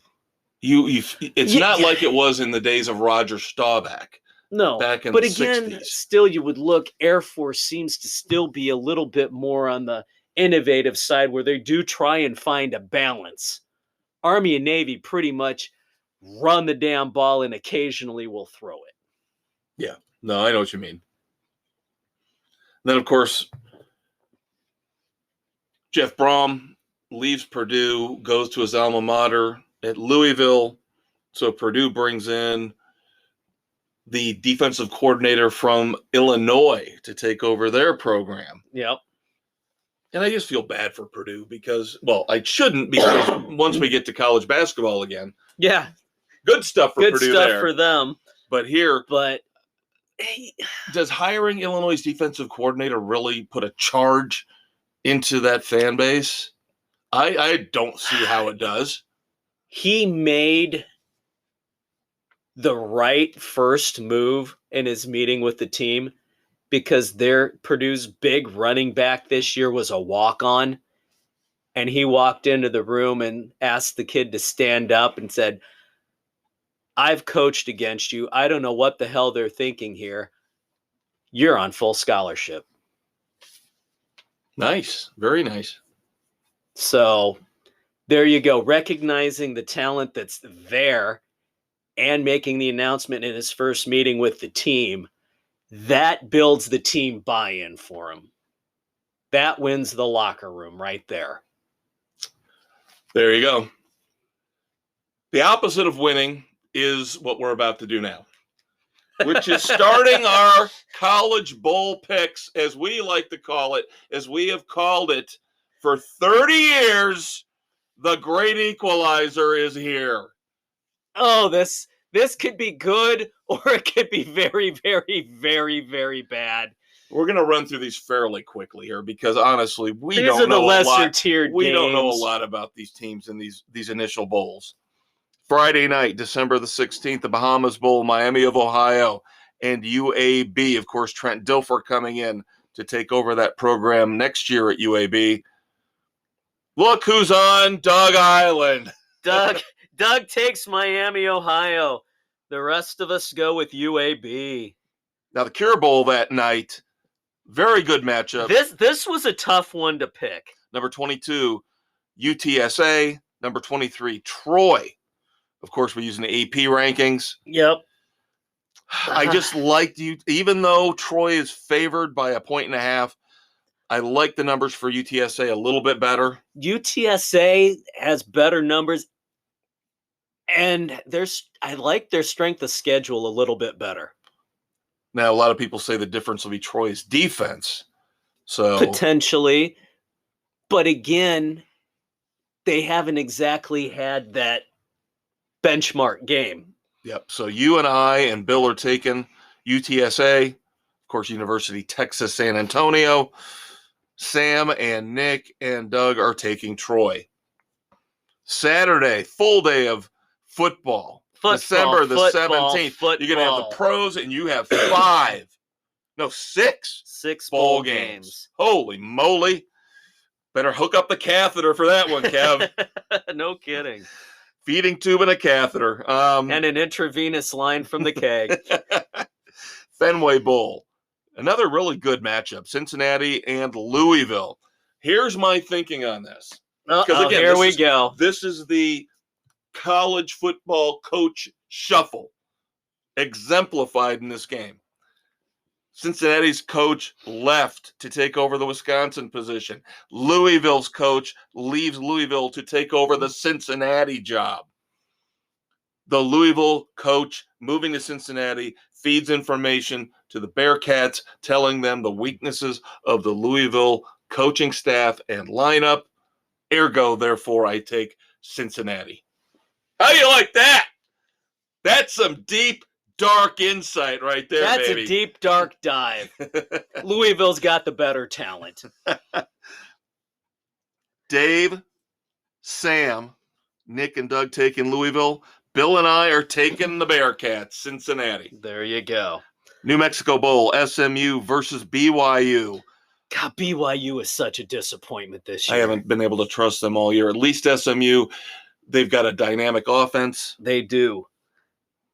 It's not like it was in the days of Roger Staubach. No, back in the 60s. Still, you would look, Air Force seems to still be a little bit more on the innovative side where they do try and find a balance. Army and Navy pretty much run the damn ball and occasionally will throw it. Yeah, no, I know what you mean. Then, of course, Jeff Brom leaves Purdue, goes to his alma mater at Louisville. So Purdue brings in the defensive coordinator from Illinois to take over their program. Yep. And I just feel bad for Purdue because, well, I shouldn't because once we get to college basketball again. Yeah. Good stuff for Purdue there. Good stuff for them. But here. But does hiring Illinois' defensive coordinator really put a charge into that fan base? I don't see how it does. He made the right first move in his meeting with the team because Purdue's big running back this year was a walk-on. And he walked into the room and asked the kid to stand up and said, I've coached against you. I don't know what the hell they're thinking here. You're on full scholarship. Nice. Very nice. So there you go. Recognizing the talent that's there and making the announcement in his first meeting with the team, that builds the team buy-in for him. That wins the locker room right there. There you go. The opposite of winning is what we're about to do now, which is starting our college bowl picks, as we like to call it, as we have called it for 30 years. The great equalizer is here. Oh, this could be good or it could be very, very, very, very bad. We're going to run through these fairly quickly here because honestly, we don't know a lot about these teams in these initial bowls. Friday night, December the 16th, the Bahamas Bowl, Miami of Ohio, and UAB. Of course, Trent Dilfer coming in to take over that program next year at UAB. Look who's on Dog Island. Doug takes Miami, Ohio. The rest of us go with UAB. Now, the Cure Bowl that night, very good matchup. This was a tough one to pick. Number 22, UTSA. Number 23, Troy. Of course, we're using the AP rankings. Yep. I just liked you, even though Troy is favored by 1.5. I like the numbers for UTSA a little bit better. UTSA has better numbers, and I like their strength of schedule a little bit better. Now, a lot of people say the difference will be Troy's defense. So potentially, but again, they haven't exactly had that benchmark game. Yep. So you and I and Bill are taking UTSA, of course, University Texas San Antonio. Sam and Nick and Doug are taking Troy. Saturday, full day of football. December the 17th. You're going to have the pros, and you have six bowl games. Holy moly. Better hook up the catheter for that one, Kev. No kidding. Feeding tube and a catheter. And an intravenous line from the keg. Fenway Bowl. Another really good matchup, Cincinnati and Louisville. Here's my thinking on this. Here we go. This is the college football coach shuffle exemplified in this game. Cincinnati's coach left to take over the Wisconsin position. Louisville's coach leaves Louisville to take over the Cincinnati job. The Louisville coach moving to Cincinnati feeds information to the Bearcats, telling them the weaknesses of the Louisville coaching staff and lineup. Ergo, therefore, I take Cincinnati. How do you like that? That's some deep, dark insight right there, That's baby. A deep, dark dive. Louisville's got the better talent. Dave, Sam, Nick, and Doug taking Louisville. Bill and I are taking the Bearcats, Cincinnati. There you go. New Mexico Bowl, SMU versus BYU. God, BYU is such a disappointment this year. I haven't been able to trust them all year. At least SMU, they've got a dynamic offense. They do.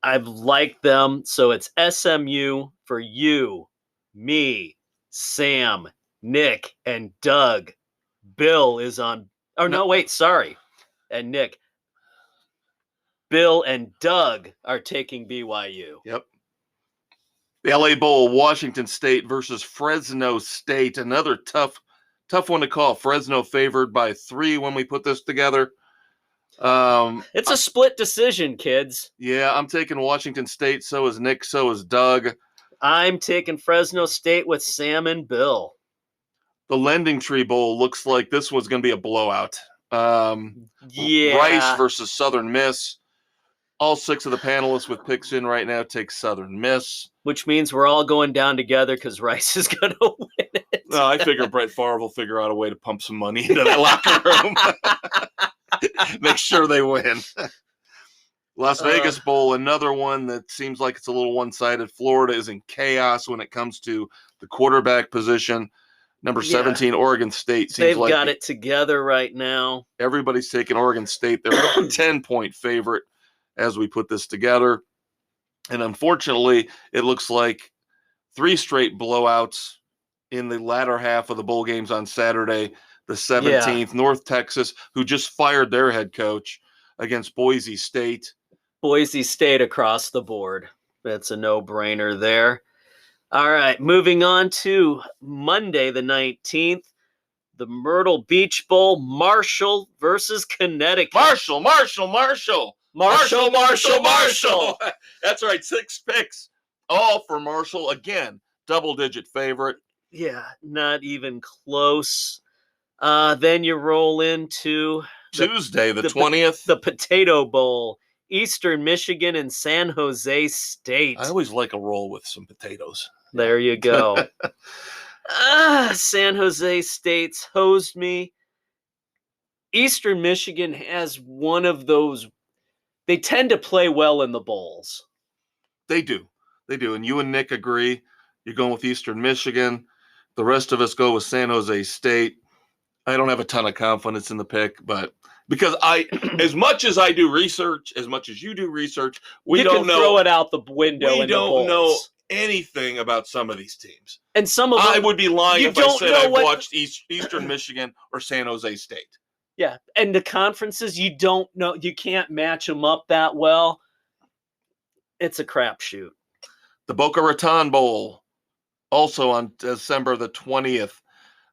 I've liked them. So it's SMU for you, me, Sam, Nick, and Doug. Bill is on. Oh, no, wait, sorry. And Nick. Bill and Doug are taking BYU. Yep. The LA Bowl, Washington State versus Fresno State. Another tough one to call. Fresno favored by 3 when we put this together. It's a split decision, kids. Yeah, I'm taking Washington State. So is Nick. So is Doug. I'm taking Fresno State with Sam and Bill. The Lending Tree Bowl looks like this one's going to be a blowout. Yeah. Rice versus Southern Miss. All 6 of the panelists with picks in right now take Southern Miss. Which means we're all going down together because Rice is going to win it. No, I figure Brett Favre will figure out a way to pump some money into that locker room. Make sure they win. Las Vegas Bowl, another one that seems like it's a little one-sided. Florida is in chaos when it comes to the quarterback position. Number 17, Oregon State. They've got it together right now. Everybody's taking Oregon State. They're a 10-point favorite as we put this together. And unfortunately, it looks like 3 straight blowouts in the latter half of the bowl games on Saturday, the 17th. Yeah. North Texas, who just fired their head coach, against Boise State. Boise State across the board. That's a no-brainer there. All right, moving on to Monday the 19th. The Myrtle Beach Bowl, Marshall versus Connecticut. Marshall. That's right, 6 picks. All for Marshall. Again, double-digit favorite. Yeah, not even close. Then you roll into Tuesday, the 20th. The Potato Bowl, Eastern Michigan and San Jose State. I always like a roll with some potatoes. There you go. San Jose State's hosed me. Eastern Michigan has one of those. they tend to play well in the bowls. They do. And you and Nick agree. You're going with Eastern Michigan. The rest of us go with San Jose State. I don't have a ton of confidence in the pick, but because as much as I do research, as much as you do research, we don't know. Throw it out the window. We don't know anything about some of these teams. And some of them, I would be lying if I said I've watched Eastern Michigan or San Jose State. Yeah, and the conferences, you don't know. You can't match them up that well. It's a crapshoot. The Boca Raton Bowl, also on December the 20th.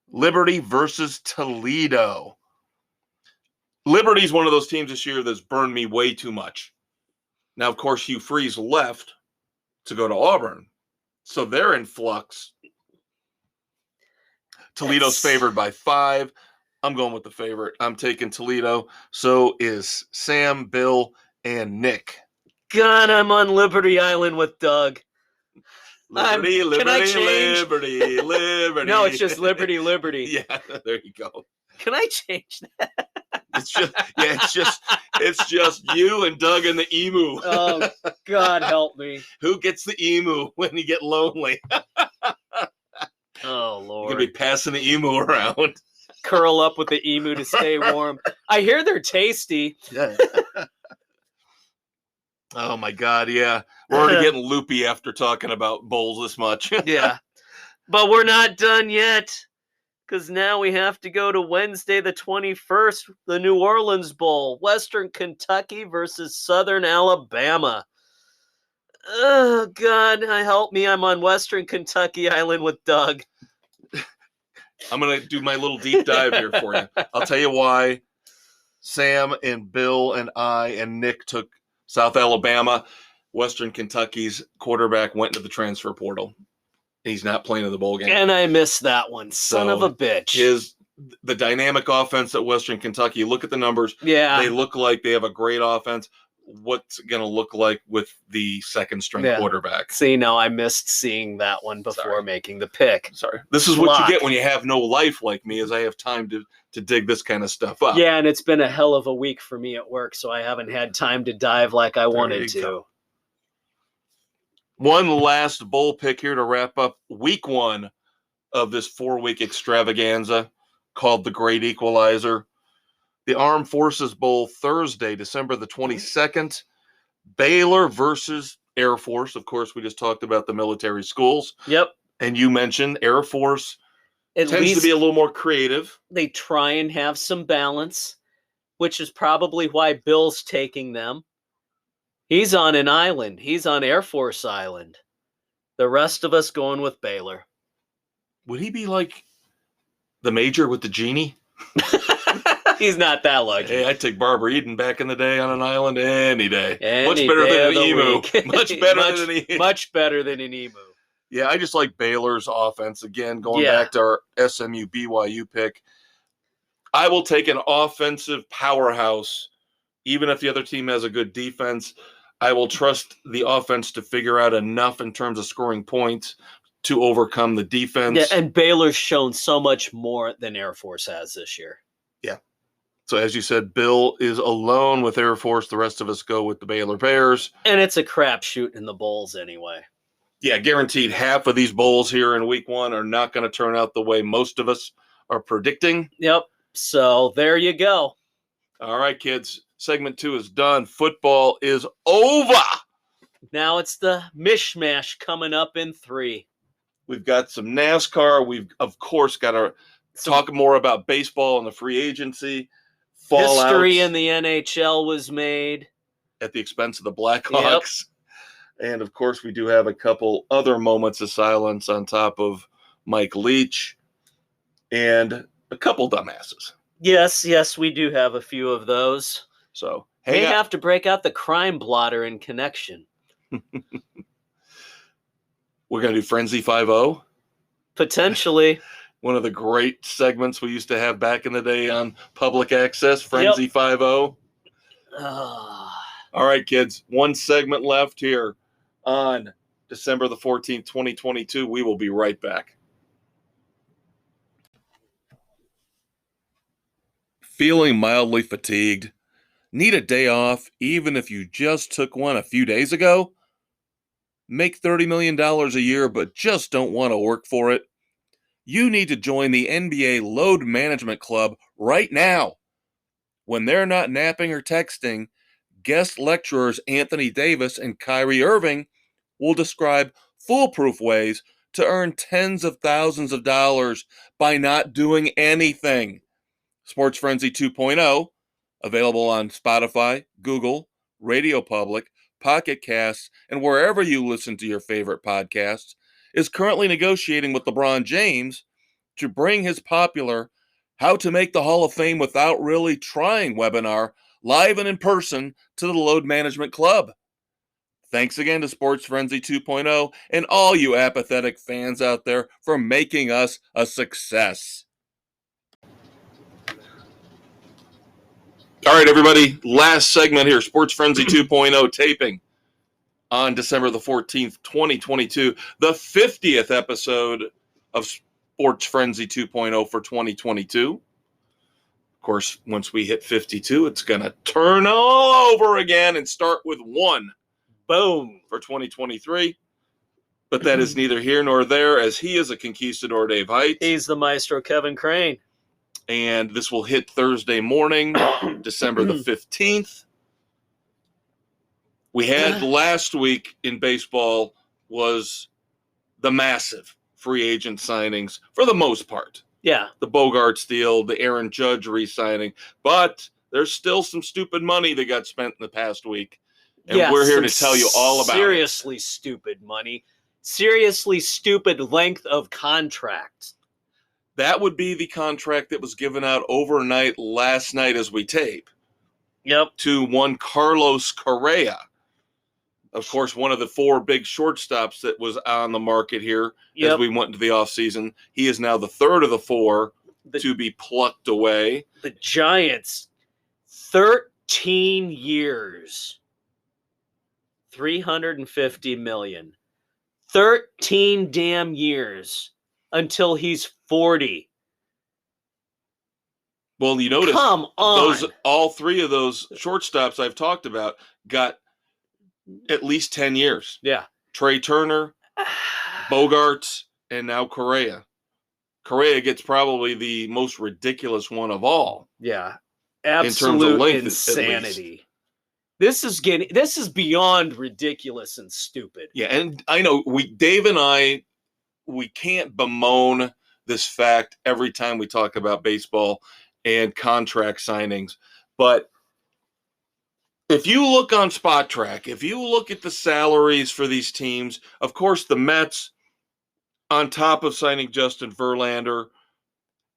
Liberty versus Toledo. Liberty's one of those teams this year that's burned me way too much. Now, of course, Hugh Freeze left to go to Auburn, so they're in flux. Toledo's favored by 5. I'm going with the favorite. I'm taking Toledo. So is Sam, Bill, and Nick. God, I'm on Liberty Island with Doug. Liberty. No, it's just Liberty. Yeah, there you go. Can I change that? It's just you and Doug and the emu. Oh, God help me. Who gets the emu when you get lonely? Oh, Lord. You're going to be passing the emu around. Curl up with the emu to stay warm. I hear they're tasty. Yeah. Oh, my God, yeah. We're already getting loopy after talking about bowls this much. Yeah. But we're not done yet, because now we have to go to Wednesday the 21st, the New Orleans Bowl, Western Kentucky versus Southern Alabama. Oh, God, help me. I'm on Western Kentucky Island with Doug. I'm going to do my little deep dive here for you. I'll tell you why Sam and Bill and I and Nick took South Alabama. Western Kentucky's quarterback went into the transfer portal. He's not playing in the bowl game. And I missed that one. Son of a bitch. The dynamic offense at Western Kentucky, look at the numbers. Yeah. They look like they have a great offense. What's it going to look like with the second-string quarterback? See, no, I missed seeing that one before making the pick. Sorry. This is what you get when you have no life like me, is I have time to dig this kind of stuff up. Yeah, and it's been a hell of a week for me at work, so I haven't had time to dive like I wanted to. Go. One last bowl pick here to wrap up week 1 of this 4-week extravaganza called the Great Equalizer. The Armed Forces Bowl, Thursday, December the 22nd. Baylor versus Air Force. Of course, we just talked about the military schools. Yep. And you mentioned Air Force tends to be a little more creative. They try and have some balance, which is probably why Bill's taking them. He's on an island. He's on Air Force Island. The rest of us going with Baylor. Would he be like the major with the genie? He's not that lucky. Hey, I'd take Barbara Eden back in the day on an island any day. Much Any better day than an emu. Much better than an emu. Much better than an emu. Yeah, I just like Baylor's offense. Again, going back to our SMU BYU pick. I will take an offensive powerhouse, even if the other team has a good defense. I will trust the offense to figure out enough in terms of scoring points to overcome the defense. Yeah, and Baylor's shown so much more than Air Force has this year. Yeah. So as you said, Bill is alone with Air Force. The rest of us go with the Baylor Bears. And it's a crapshoot in the bowls anyway. Yeah, guaranteed half of these bowls here in week 1 are not going to turn out the way most of us are predicting. Yep. So there you go. All right, kids. Segment 2 is done. Football is over. Now it's the mishmash coming up in 3. We've got some NASCAR. We've, of course, got to talk more about baseball and the free agency. Fallout. History in the NHL was made. At the expense of the Blackhawks. Yep. And, of course, we do have a couple other moments of silence on top of Mike Leach and a couple dumbasses. Yes, we do have a few of those. So, may have to break out the crime blotter in connection. We're going to do Frenzy 5-0. Potentially. One of the great segments we used to have back in the day on public access, Frenzy 5-0. All right, kids. One segment left here on December the 14th, 2022. We will be right back. Feeling mildly fatigued? Need a day off even if you just took one a few days ago? Make $30 million a year but just don't want to work for it? You need to join the NBA Load Management Club right now. When they're not napping or texting, guest lecturers Anthony Davis and Kyrie Irving will describe foolproof ways to earn tens of thousands of dollars by not doing anything. Sports Frenzy 2.0, available on Spotify, Google, Radio Public, Pocket Casts, and wherever you listen to your favorite podcasts, is currently negotiating with LeBron James to bring his popular How to Make the Hall of Fame Without Really Trying webinar live and in person to the Load Management Club. Thanks again to Sports Frenzy 2.0 and all you apathetic fans out there for making us a success. All right, everybody, last segment here, Sports Frenzy 2.0 taping on December the 14th, 2022, the 50th episode of Sports Frenzy 2.0 for 2022. Of course, once we hit 52, it's going to turn all over again and start with one. Boom, for 2023. But that is neither here nor there, as he is a conquistador, Dave Height. He's the maestro, Kevin Crane. And this will hit Thursday morning, December the 15th. We had last week in baseball was the massive free agent signings for the most part. Yeah. The Bogarts deal, the Aaron Judge re-signing. But there's still some stupid money that got spent in the past week. And we're here to tell you all about seriously stupid money. Seriously stupid length of contract. That would be the contract that was given out overnight last night as we tape. Yep. To one Carlos Correa. Of course, one of the four big shortstops that was on the market here as we went into the offseason. He is now the third of the four to be plucked away. The Giants, 13 years. $350 million. 13 damn years until he's 40. Well, you notice Come on. all three of those shortstops I've talked about got at least 10 years. Yeah. Trey Turner, Bogarts, and now Correa. Correa gets probably the most ridiculous one of all. Yeah. Absolute in terms of length, insanity. This is beyond ridiculous and stupid. Yeah, and I know Dave and I, we can't bemoan this fact every time we talk about baseball and contract signings. But if you look on Spot Track, if you look at the salaries for these teams, of course the Mets, on top of signing Justin Verlander,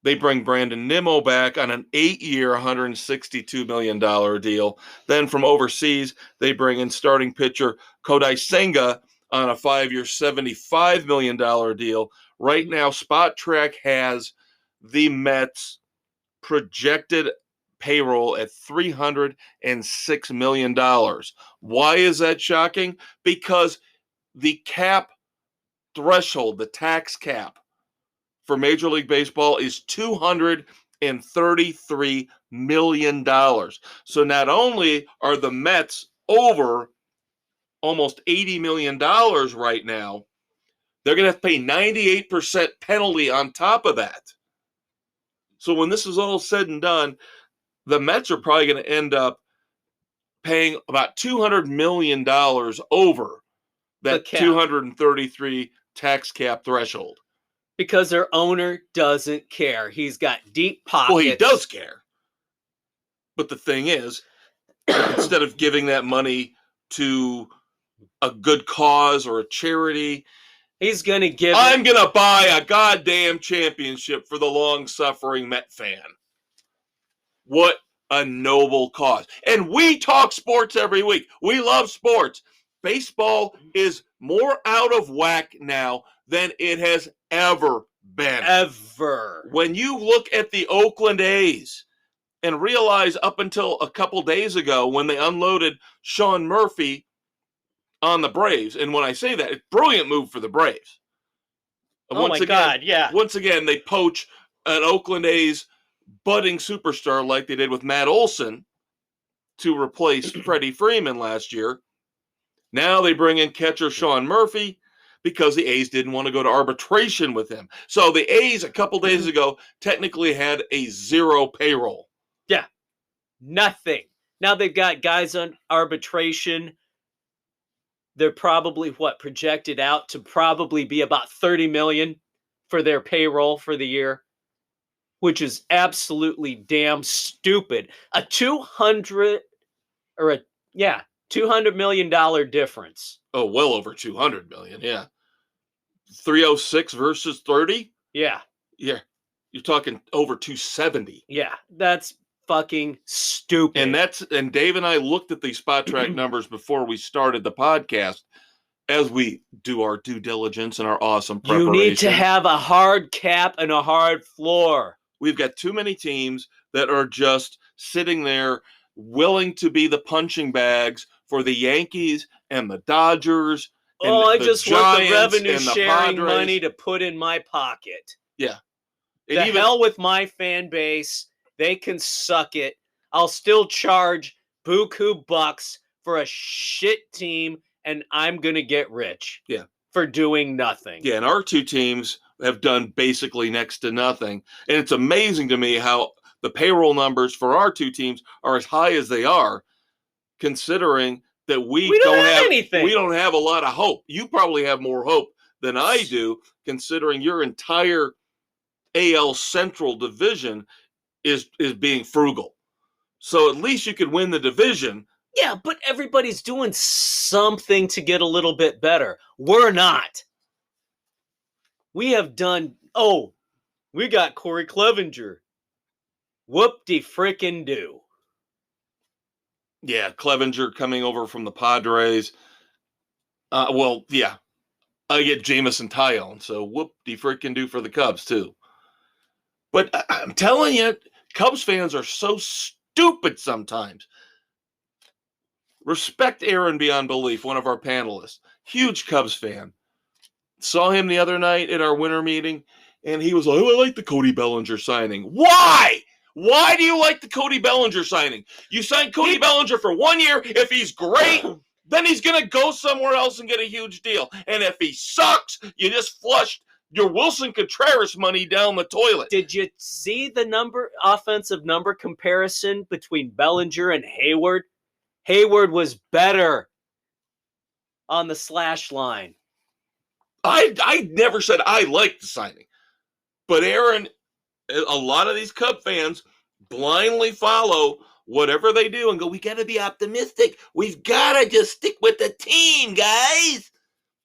they bring Brandon Nimmo back on an 8-year, $162 million deal. Then from overseas, they bring in starting pitcher Kodai Senga on a 5-year, $75 million deal. Right now, Spot Track has the Mets projected payroll at $306 million. Why is that shocking? Because the cap threshold, the tax cap, for Major League Baseball is $233 million. So not only are the Mets over almost $80 million right now, they're going to have to pay 98% penalty on top of that. So when this is all said and done, the Mets are probably going to end up paying about $200 million over that 233 tax cap threshold. Because their owner doesn't care. He's got deep pockets. Well, he does care. But the thing is, instead of giving that money to a good cause or a charity, he's going to give I'm going to buy a goddamn championship for the long-suffering Met fan. What a noble cause. And we talk sports every week. We love sports. Baseball is more out of whack now than it has ever been. Ever. When you look at the Oakland A's and realize up until a couple days ago when they unloaded Sean Murphy on the Braves, and when I say that, it's a brilliant move for the Braves. Once again, they poach an Oakland A's budding superstar like they did with Matt Olson to replace Freddie Freeman last year. Now they bring in catcher Sean Murphy because the A's didn't want to go to arbitration with him. So the A's a couple days ago technically had a 0 payroll. Yeah, nothing. Now they've got guys on arbitration. They're probably projected out to probably be about $30 million for their payroll for the year, which is absolutely damn stupid. A $200 million difference. Oh, well over 200 million. Yeah. 306 versus 30. Yeah. Yeah. You're talking over 270. Yeah. That's fucking stupid. And Dave and I looked at these spot track numbers before we started the podcast as we do our due diligence and our awesome preparation. You need to have a hard cap and a hard floor. We've got too many teams that are just sitting there willing to be the punching bags for the Yankees and the Dodgers. And I just want the revenue and the sharing Padres. money to put in my pocket. Yeah. The hell with my fan base. They can suck it. I'll still charge buku bucks for a shit team, and I'm going to get rich. Yeah. For doing nothing. Yeah, and our two teams have done basically next to nothing. And it's amazing to me how the payroll numbers for our two teams are as high as they are, considering that we don't have anything. We don't have a lot of hope. You probably have more hope than I do, considering your entire AL Central division is being frugal. So at least you could win the division. Yeah, but everybody's doing something to get a little bit better. We're not. We have done... Oh, we got Corey Clevenger. Whoop-de-frickin-do. Yeah, Clevenger coming over from the Padres. Well, yeah. I get Jamison Tyone, so whoop-de-frickin-do for the Cubs, too. But I'm telling you, Cubs fans are so stupid sometimes. Respect Aaron beyond belief, one of our panelists. Huge Cubs fan. Saw him the other night at our winter meeting, and he was like, I like the Cody Bellinger signing. Why? Why do you like the Cody Bellinger signing? You signed Cody Bellinger for 1 year. If he's great, then he's going to go somewhere else and get a huge deal. And if he sucks, you just flushed your Wilson Contreras money down the toilet. Did you see the offensive number comparison between Bellinger and Hayward? Hayward was better on the slash line. I never said I liked the signing. But Aaron, a lot of these Cub fans blindly follow whatever they do and go, we got to be optimistic. We've got to just stick with the team, guys.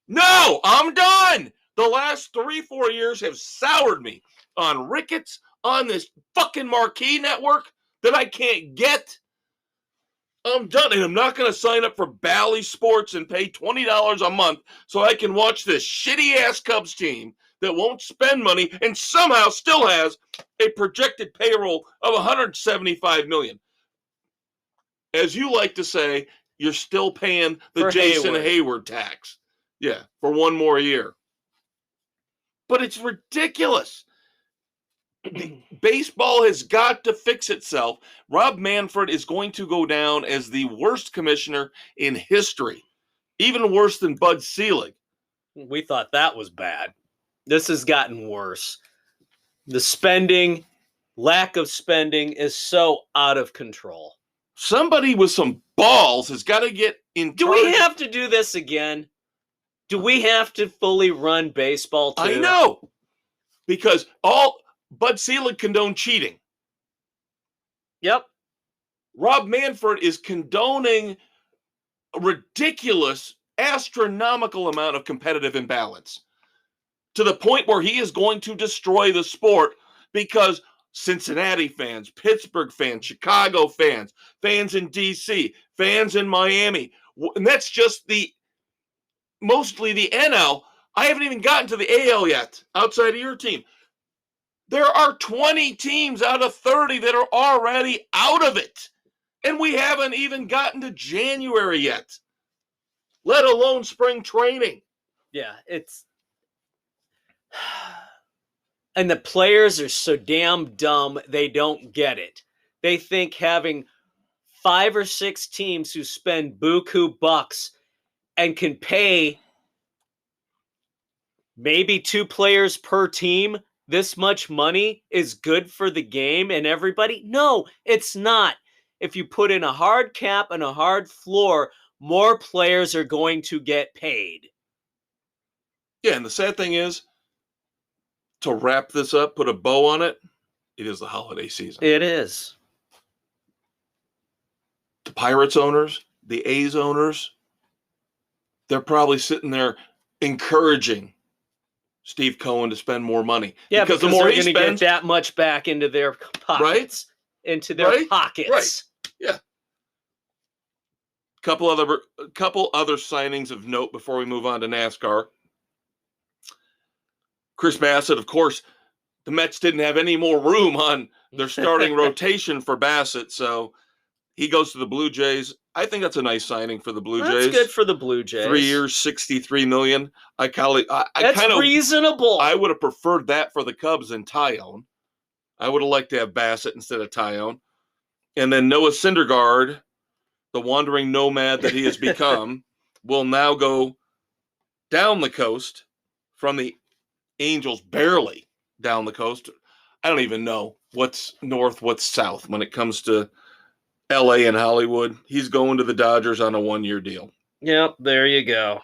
No, I'm done. The last 3-4 years have soured me on Ricketts, on this fucking marquee network that I can't get. I'm done, and I'm not going to sign up for Bally Sports and pay $20 a month so I can watch this shitty-ass Cubs team that won't spend money and somehow still has a projected payroll of $175 million. As you like to say, you're still paying the for Jason Hayward tax. Yeah, for 1 more year. But it's ridiculous. Baseball has got to fix itself. Rob Manfred is going to go down as the worst commissioner in history, even worse than Bud Selig. We thought that was bad. This has gotten worse. The spending, lack of spending is so out of control. Somebody with some balls has got to get in charge. Do we have to do this again? Do we have to fully run baseball too? I know. Because Bud Selig condoned cheating. Yep. Rob Manfred is condoning a ridiculous, astronomical amount of competitive imbalance to the point where he is going to destroy the sport because Cincinnati fans, Pittsburgh fans, Chicago fans, fans in D.C., fans in Miami, and that's just mostly the NL. I haven't even gotten to the AL yet, outside of your team. There are 20 teams out of 30 that are already out of it. And we haven't even gotten to January yet, let alone spring training. Yeah, and the players are so damn dumb, they don't get it. They think having 5 or 6 teams who spend buku bucks and can pay maybe 2 players per team this much money is good for the game and everybody? No, it's not. If you put in a hard cap and a hard floor, more players are going to get paid. Yeah, and the sad thing is, to wrap this up, put a bow on it, it is the holiday season. It is. The Pirates owners, the A's owners, they're probably sitting there encouraging Steve Cohen to spend more money. Yeah, because the more they're he get spends, that much back into their pockets. Right? Into their pockets. Right. Yeah. Couple other signings of note before we move on to NASCAR. Chris Bassett, of course, the Mets didn't have any more room on their starting rotation for Bassett, so he goes to the Blue Jays. I think that's a nice signing for the Blue Jays. That's good for the Blue Jays. 3 years, $63 million. That's reasonable. I would have preferred that for the Cubs than Tyone. I would have liked to have Bassett instead of Tyone. And then Noah Syndergaard, the wandering nomad that he has become, will now go down the coast from the Angels, barely down the coast. I don't even know what's north, what's south when it comes to LA and Hollywood. He's going to the Dodgers on a 1-year deal. Yep, there you go.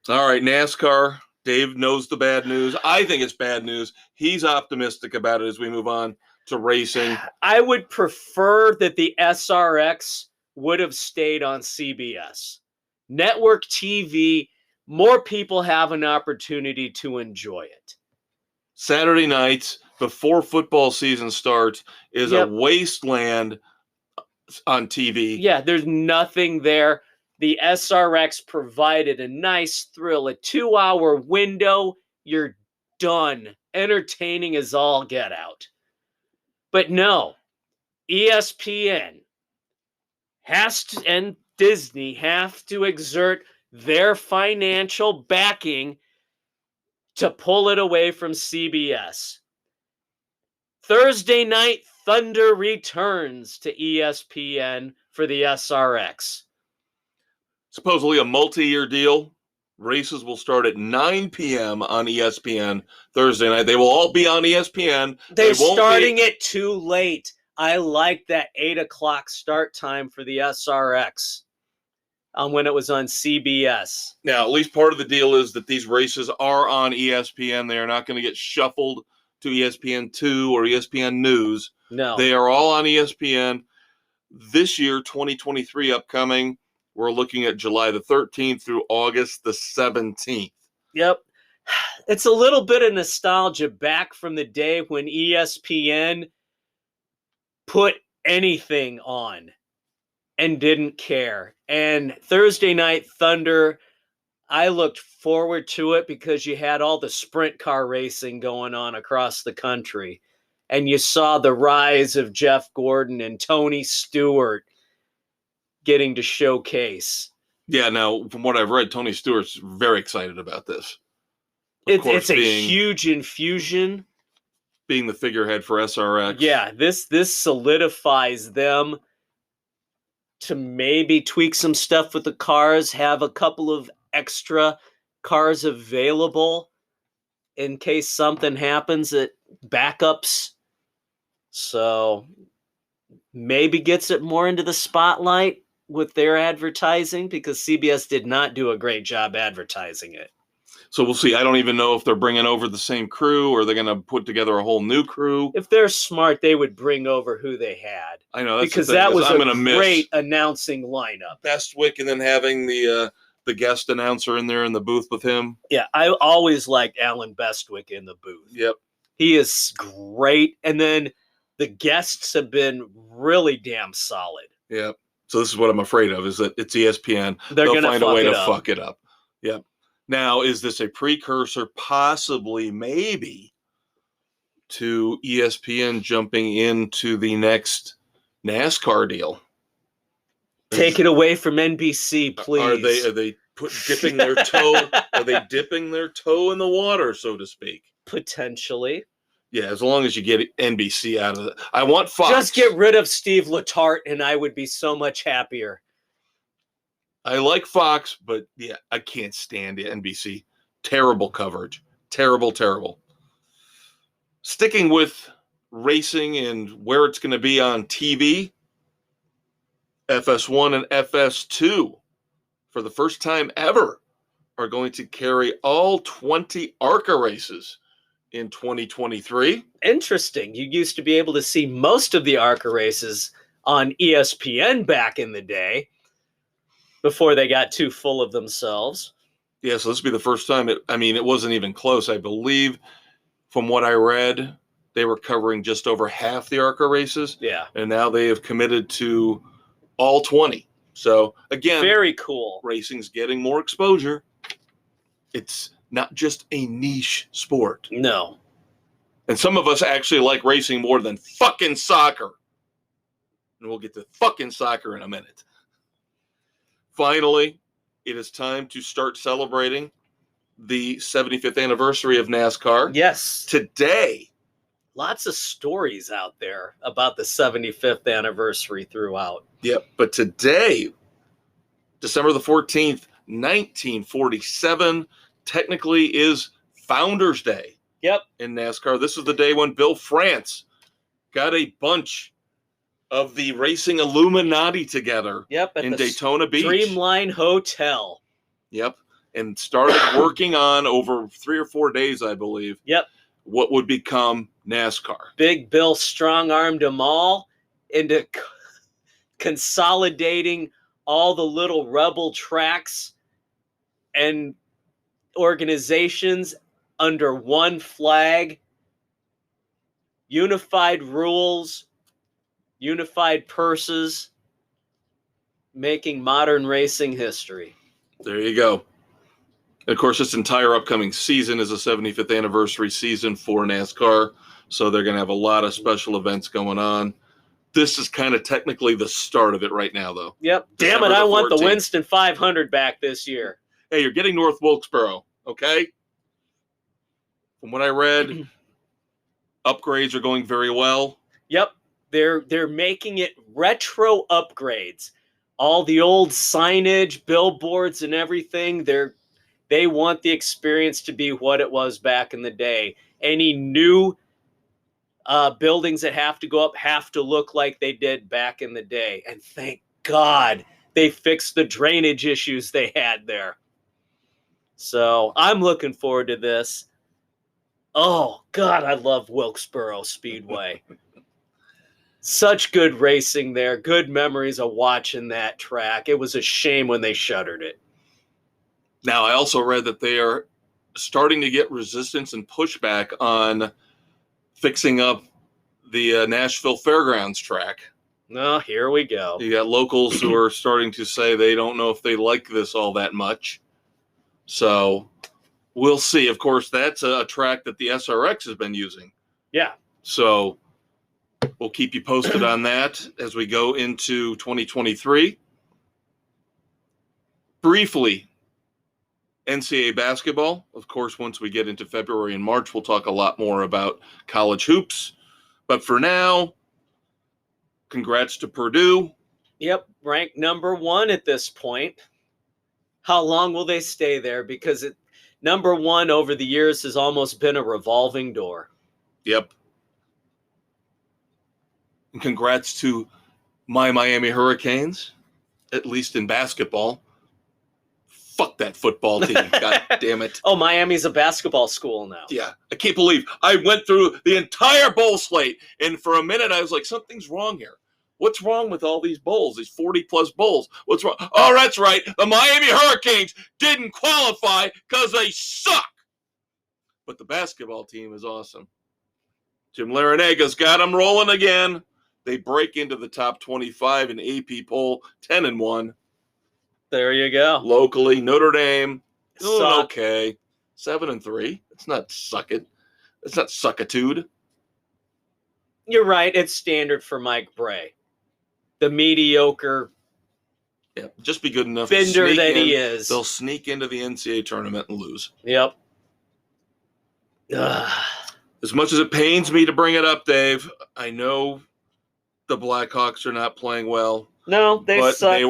All right, NASCAR. Dave knows the bad news. I think it's bad news. He's optimistic about it as we move on to racing. I would prefer that the SRX would have stayed on CBS. Network TV, more people have an opportunity to enjoy it. Saturday nights before football season starts is a wasteland on TV. Yeah, there's nothing there. The SRX provided a nice thrill, a 2-hour window. You're done. Entertaining as all get out. But no, ESPN has to, and Disney have to exert their financial backing to pull it away from CBS. Thursday Night Thunder returns to ESPN for the SRX. Supposedly a multi-year deal. Races will start at 9 p.m. on ESPN Thursday night. They will all be on ESPN. They're starting it too late. I like that 8 o'clock start time for the SRX when it was on CBS. Now, at least part of the deal is that these races are on ESPN. They are not going to get shuffled to ESPN2 or ESPN News. No. They are all on ESPN. This year, 2023 upcoming, we're looking at July the 13th through August the 17th. Yep. It's a little bit of nostalgia back from the day when ESPN put anything on and didn't care. And Thursday Night Thunder, I looked forward to it because you had all the sprint car racing going on across the country. And you saw the rise of Jeff Gordon and Tony Stewart getting to showcase. Yeah, now, from what I've read, Tony Stewart's very excited about this. It's a huge infusion. Being the figurehead for SRX. Yeah, this solidifies them to maybe tweak some stuff with the cars, have a couple of extra cars available in case something happens at backups. So maybe gets it more into the spotlight with their advertising because CBS did not do a great job advertising it. So we'll see. I don't even know if they're bringing over the same crew or they're going to put together a whole new crew. If they're smart, they would bring over who they had. I know. That's because that was a great announcing lineup. Bestwick and then having the guest announcer in there in the booth with him. Yeah, I always liked Alan Bestwick in the booth. Yep. He is great. And then the guests have been really damn solid. Yep. So this is what I'm afraid of, is that it's ESPN. They'll find a way to fuck it up. Yep. Now, is this a precursor, possibly, maybe, to ESPN jumping into the next NASCAR deal? Take it away from NBC, please. Are they dipping their toe? Are they dipping their toe in the water, so to speak? Potentially. Yeah, as long as you get NBC out of it. I want Fox. Just get rid of Steve Letarte, and I would be so much happier. I like Fox, but yeah, I can't stand the NBC. Terrible coverage. Terrible. Sticking with racing and where it's going to be on TV, FS1 and FS2, for the first time ever, are going to carry all 20 ARCA races in 2023. Interesting. You used to be able to see most of the ARCA races on ESPN back in the day before they got too full of themselves. Yeah, so this will be the first time. It wasn't even close. I believe, from what I read, they were covering just over half the ARCA races. Yeah. And now they have committed to all 20. So, again, very cool. Racing's getting more exposure. It's not just a niche sport. No. And some of us actually like racing more than fucking soccer. And we'll get to fucking soccer in a minute. Finally, it is time to start celebrating the 75th anniversary of NASCAR. Yes. Today. Lots of stories out there about the 75th anniversary throughout. Yep. But today, December the 14th, 1947, technically is Founders Day. Yep. In NASCAR. This is the day when Bill France got a bunch of the racing Illuminati together. Yep. At in the Daytona Beach. Dreamline Hotel. Yep. And started working on, over 3 or 4 days, I believe. Yep. What would become NASCAR. Big Bill strong-armed them all into consolidating all the little rebel tracks and organizations under one flag. Unified rules, unified purses, making modern racing history. There you go. And of course, this entire upcoming season is a 75th anniversary season for NASCAR. So they're going to have a lot of special events going on. This is kind of technically the start of it right now, though. Yep. Damn it, I want the Winston 500 back this year. Hey, you're getting North Wilkesboro, okay? From what I read, upgrades are going very well. Yep. They're making it retro upgrades. All the old signage, billboards, and everything, they want the experience to be what it was back in the day. Any new buildings that have to go up have to look like they did back in the day. And thank God they fixed the drainage issues they had there. So I'm looking forward to this. Oh, God, I love Wilkesboro Speedway. Such good racing there. Good memories of watching that track. It was a shame when they shuttered it. Now, I also read that they are starting to get resistance and pushback on fixing up the Nashville Fairgrounds track. Oh, here we go. You got locals who are starting to say they don't know if they like this all that much. So we'll see. Of course, that's a track that the SRX has been using. Yeah. So we'll keep you posted on that as we go into 2023. Briefly, NCAA basketball. Of course, once we get into February and March, we'll talk a lot more about college hoops. But for now, congrats to Purdue. Yep, ranked number 1 at this point. How long will they stay there? Because number 1 over the years has almost been a revolving door. Yep. And congrats to my Miami Hurricanes, at least in basketball. Fuck that football team. God damn it. Oh, Miami's a basketball school now. Yeah. I can't believe I went through the entire bowl slate, and for a minute I was like, something's wrong here. What's wrong with all these bowls, these 40-plus bowls? What's wrong? Oh, that's right. The Miami Hurricanes didn't qualify because they suck. But the basketball team is awesome. Jim Larinaga's got them rolling again. They break into the top 25 in AP poll, 10-1. There you go. Locally, Notre Dame, doing Suck. okay, 7-3. It's not suck it. It's not suckitude. You're right. It's standard for Mike Bray. The mediocre Yeah, just be good enough. bender that he is. They'll sneak into the NCAA tournament and lose. Yep. Ugh. As much as it pains me to bring it up, Dave, I know the Blackhawks are not playing well. No, they but suck. They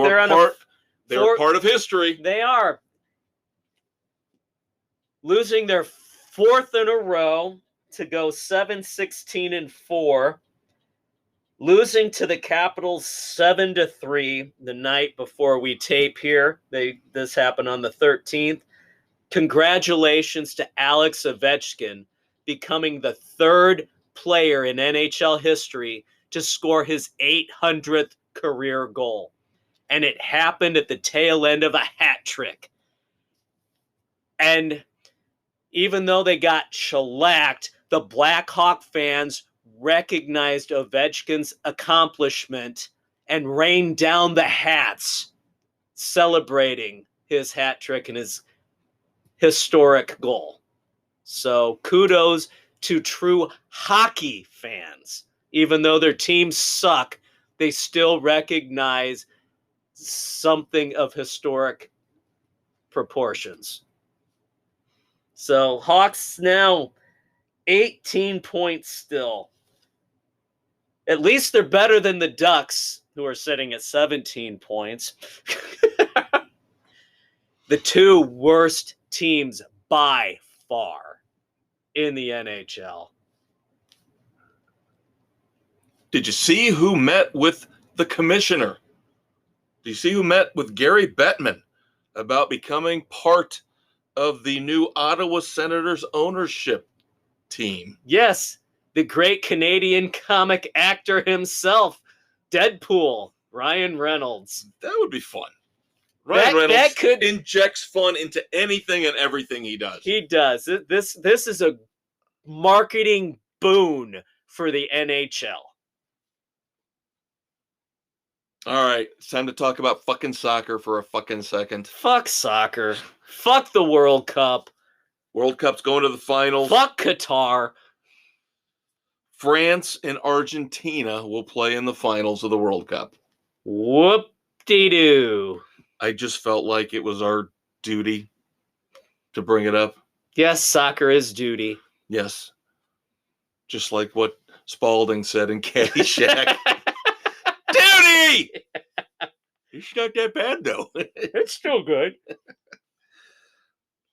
were part of history. They are. Losing their fourth in a row to go 7-16-4. Losing to the Capitals 7-3 the night before we tape here. This happened on the 13th. Congratulations to Alex Ovechkin becoming the third player in NHL history to score his 800th career goal. And it happened at the tail end of a hat trick. And even though they got shellacked, the Blackhawk fans recognized Ovechkin's accomplishment and rained down the hats, celebrating his hat trick and his historic goal. So kudos to true hockey fans. Even though their teams suck, they still recognize something of historic proportions. So Hawks now 18 points still. At least they're better than the Ducks, who are sitting at 17 points. The two worst teams by far in the NHL. Did you see who met with the commissioner? Did you see who met with Gary Bettman about becoming part of the new Ottawa Senators ownership team? Yes, the great Canadian comic actor himself, Deadpool, Ryan Reynolds. That would be fun. Ryan Reynolds that could injects fun into anything and everything he does. He does. This is a marketing boon for the NHL. All right, it's time to talk about fucking soccer for a fucking second. Fuck soccer. Fuck the World Cup. World Cup's going to the finals. Fuck Qatar. France and Argentina will play in the finals of the World Cup. Whoop-de-doo. I just felt like it was our duty to bring it up. Yes, soccer is duty. Yes. Just like what Spalding said in Caddyshack. Duty! It's not that bad, though. It's still good.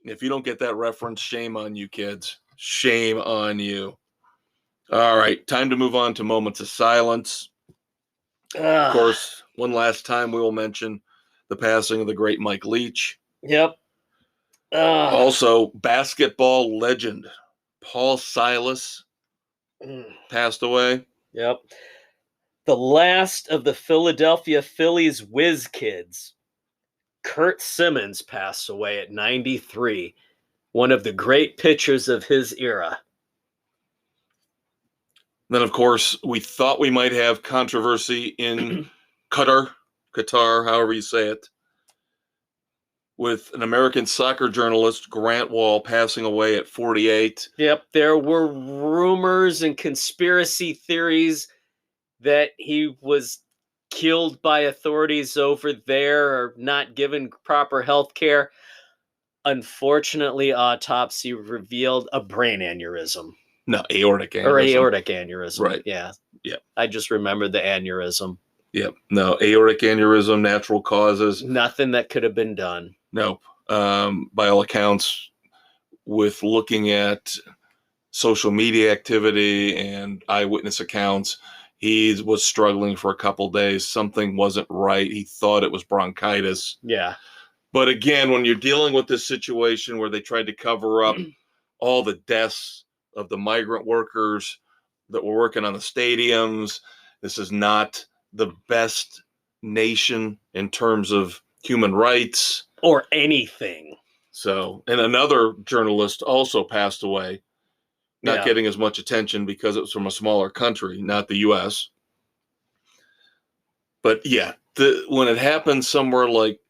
If you don't get that reference, shame on you, kids. Shame on you. All right, time to move on to moments of silence. Of course, one last time we will mention the passing of the great Mike Leach. Yep. Also, basketball legend Paul Silas passed away. Yep. The last of the Philadelphia Phillies whiz kids, Kurt Simmons, passed away at 93, one of the great pitchers of his era. Then, of course, we thought we might have controversy in Qatar, however you say it, with an American soccer journalist, Grant Wall, passing away at 48. Yep, there were rumors and conspiracy theories that he was killed by authorities over there or not given proper health care. Unfortunately, autopsy revealed a brain aneurysm. No, aortic aneurysm. Or aortic aneurysm. Right. Yeah. Yep. I just remembered the aneurysm. Yep. No, aortic aneurysm, natural causes. Nothing that could have been done. Nope. By all accounts, with looking at social media activity and eyewitness accounts, he was struggling for a couple days. Something wasn't right. He thought it was bronchitis. Yeah. But again, when you're dealing with this situation where they tried to cover up all the deaths of the migrant workers that were working on the stadiums, this is not the best nation in terms of human rights. Or anything. So, and another journalist also passed away, not getting as much attention because it was from a smaller country, not the U.S. But yeah, when it happens somewhere like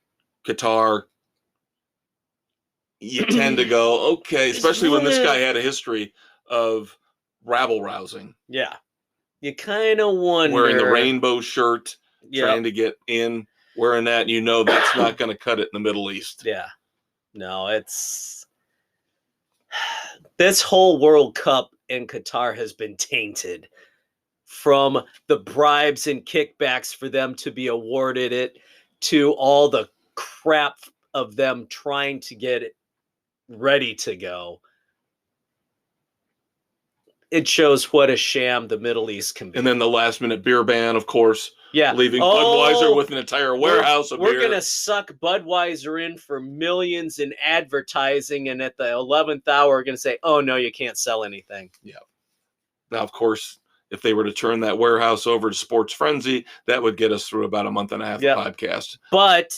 Qatar, you tend to go, okay, especially when this guy had a history of rabble-rousing. Yeah. You kind of wonder. Wearing the rainbow shirt, trying to get in, wearing that, and you know that's not going to cut it in the Middle East. Yeah. No, it's... This whole World Cup in Qatar has been tainted from the bribes and kickbacks for them to be awarded it to all the crap of them trying to get it ready to go. It shows what a sham the Middle East can be. And then the last-minute beer ban, of course, yeah, leaving Budweiser with an entire warehouse of beer. We're going to suck Budweiser in for millions in advertising, and at the 11th hour, we're going to say, oh, no, you can't sell anything. Yeah. Now, of course, if they were to turn that warehouse over to Sports Frenzy, that would get us through about a month and a half of podcast. But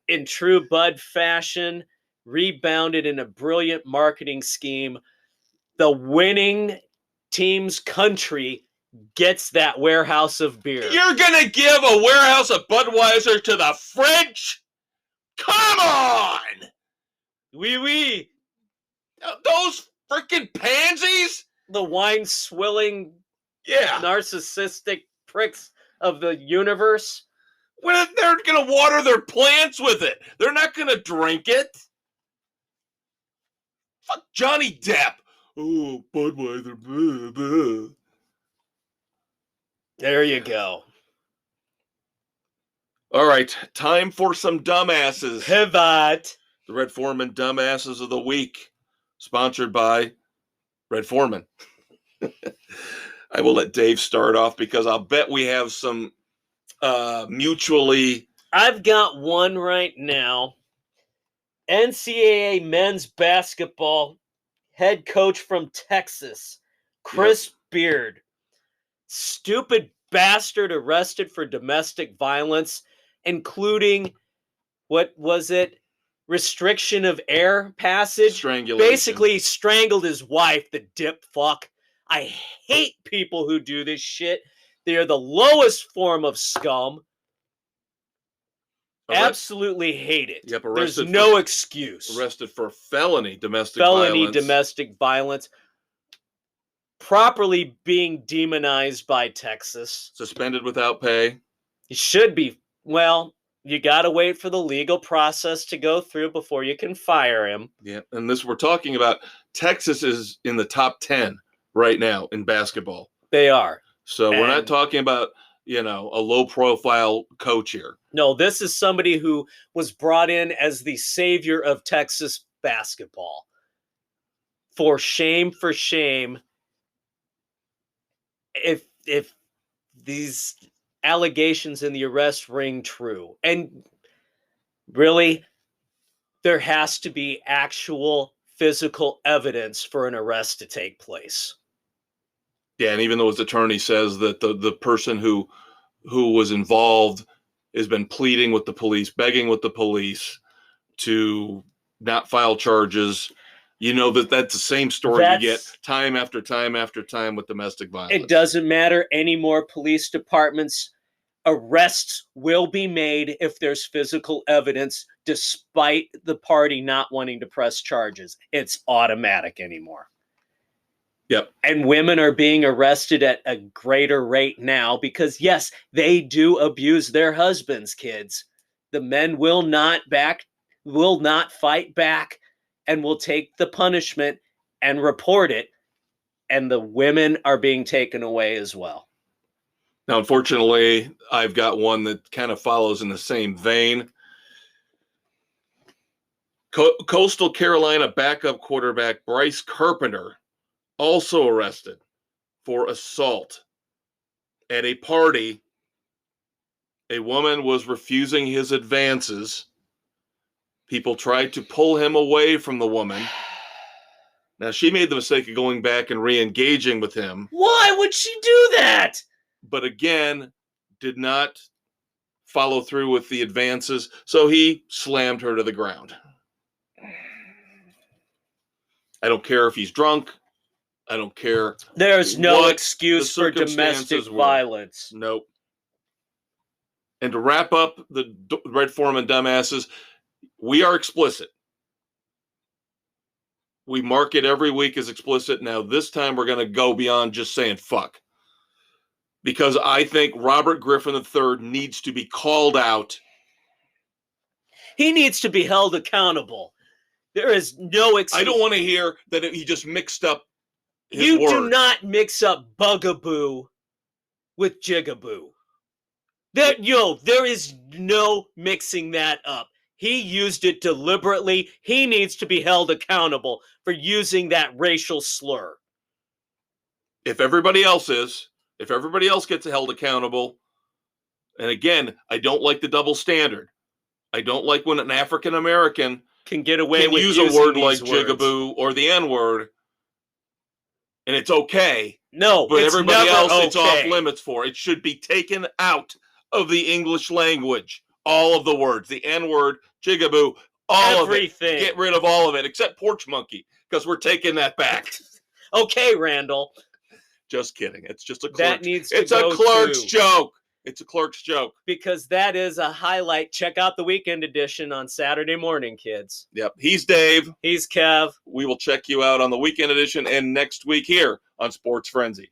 in true Bud fashion, rebounded in a brilliant marketing scheme, the winning team's country gets that warehouse of beer. You're going to give a warehouse of Budweiser to the French? Come on! Oui, oui. Those freaking pansies? The wine-swilling, narcissistic pricks of the universe. Well, they're going to water their plants with it. They're not going to drink it. Fuck Johnny Depp. Oh, Budweiser. Blah, blah. There you go. All right, time for some dumbasses. Pivot. The Red Foreman Dumbasses of the Week, sponsored by Red Foreman. I will let Dave start off because I'll bet we have some mutually. I've got one right now. NCAA men's basketball head coach from Texas, Chris Beard. Stupid bastard arrested for domestic violence, including, what was it? Restriction of air passage. Strangulation. Basically strangled his wife, the dip fuck. I hate people who do this shit. They are the lowest form of scum. Absolutely hate it. Yep, there's no excuse. Arrested for felony domestic violence. Properly being demonized by Texas. Suspended without pay. He should be. Well, you got to wait for the legal process to go through before you can fire him. Yeah, and this we're talking about. Texas is in the top 10 right now in basketball. They are. So we're not talking about, a low-profile coach here. No, this is somebody who was brought in as the savior of Texas basketball. For shame, if these allegations in the arrest ring true, and really, there has to be actual physical evidence for an arrest to take place. Yeah, and even though his attorney says that the person who was involved has been pleading with the police, begging with the police to not file charges, that's the same story you get time after time after time with domestic violence. It doesn't matter anymore. Police departments, arrests will be made if there's physical evidence, despite the party not wanting to press charges. It's automatic anymore. Yep. And women are being arrested at a greater rate now because, yes, they do abuse their husbands, kids. The men will not fight back, and will take the punishment and report it. And the women are being taken away as well. Now, unfortunately, I've got one that kind of follows in the same vein. Coastal Carolina backup quarterback Bryce Carpenter also arrested for assault. At a party, a woman was refusing his advances. People tried to pull him away from the woman. Now, she made the mistake of going back and re-engaging with him. Why would she do that? But again, did not follow through with the advances, so he slammed her to the ground. I don't care if he's drunk. I don't care. There's no excuse for domestic violence. Nope. And to wrap up the Red Foreman dumbasses, we are explicit. We mark it every week as explicit. Now, this time we're going to go beyond just saying fuck. Because I think Robert Griffin III needs to be called out. He needs to be held accountable. There is no excuse. I don't want to hear that he just mixed up You words. do not mix up bugaboo with jigaboo. There is no mixing that up. He used it deliberately. He needs to be held accountable for using that racial slur. If everybody else gets held accountable, and again, I don't like the double standard. I don't like when an African American can get away with use using a word these like words. jigaboo or the N-word, and it's okay. No, but it's everybody never else okay. It's off limits for. It should be taken out of the English language. All of the words, the N-word, jigaboo, all Everything. of it. Get rid of all of it except porch monkey, because we're taking that back. Okay, Randall. Just kidding. It's just a clerk's. That needs to it's go a clerk's too. joke. It's a clerk's joke. Because that is a highlight. Check out the weekend edition on Saturday morning, kids. Yep. He's Dave. He's Kev. We will check you out on the weekend edition and next week here on Sports Frenzy.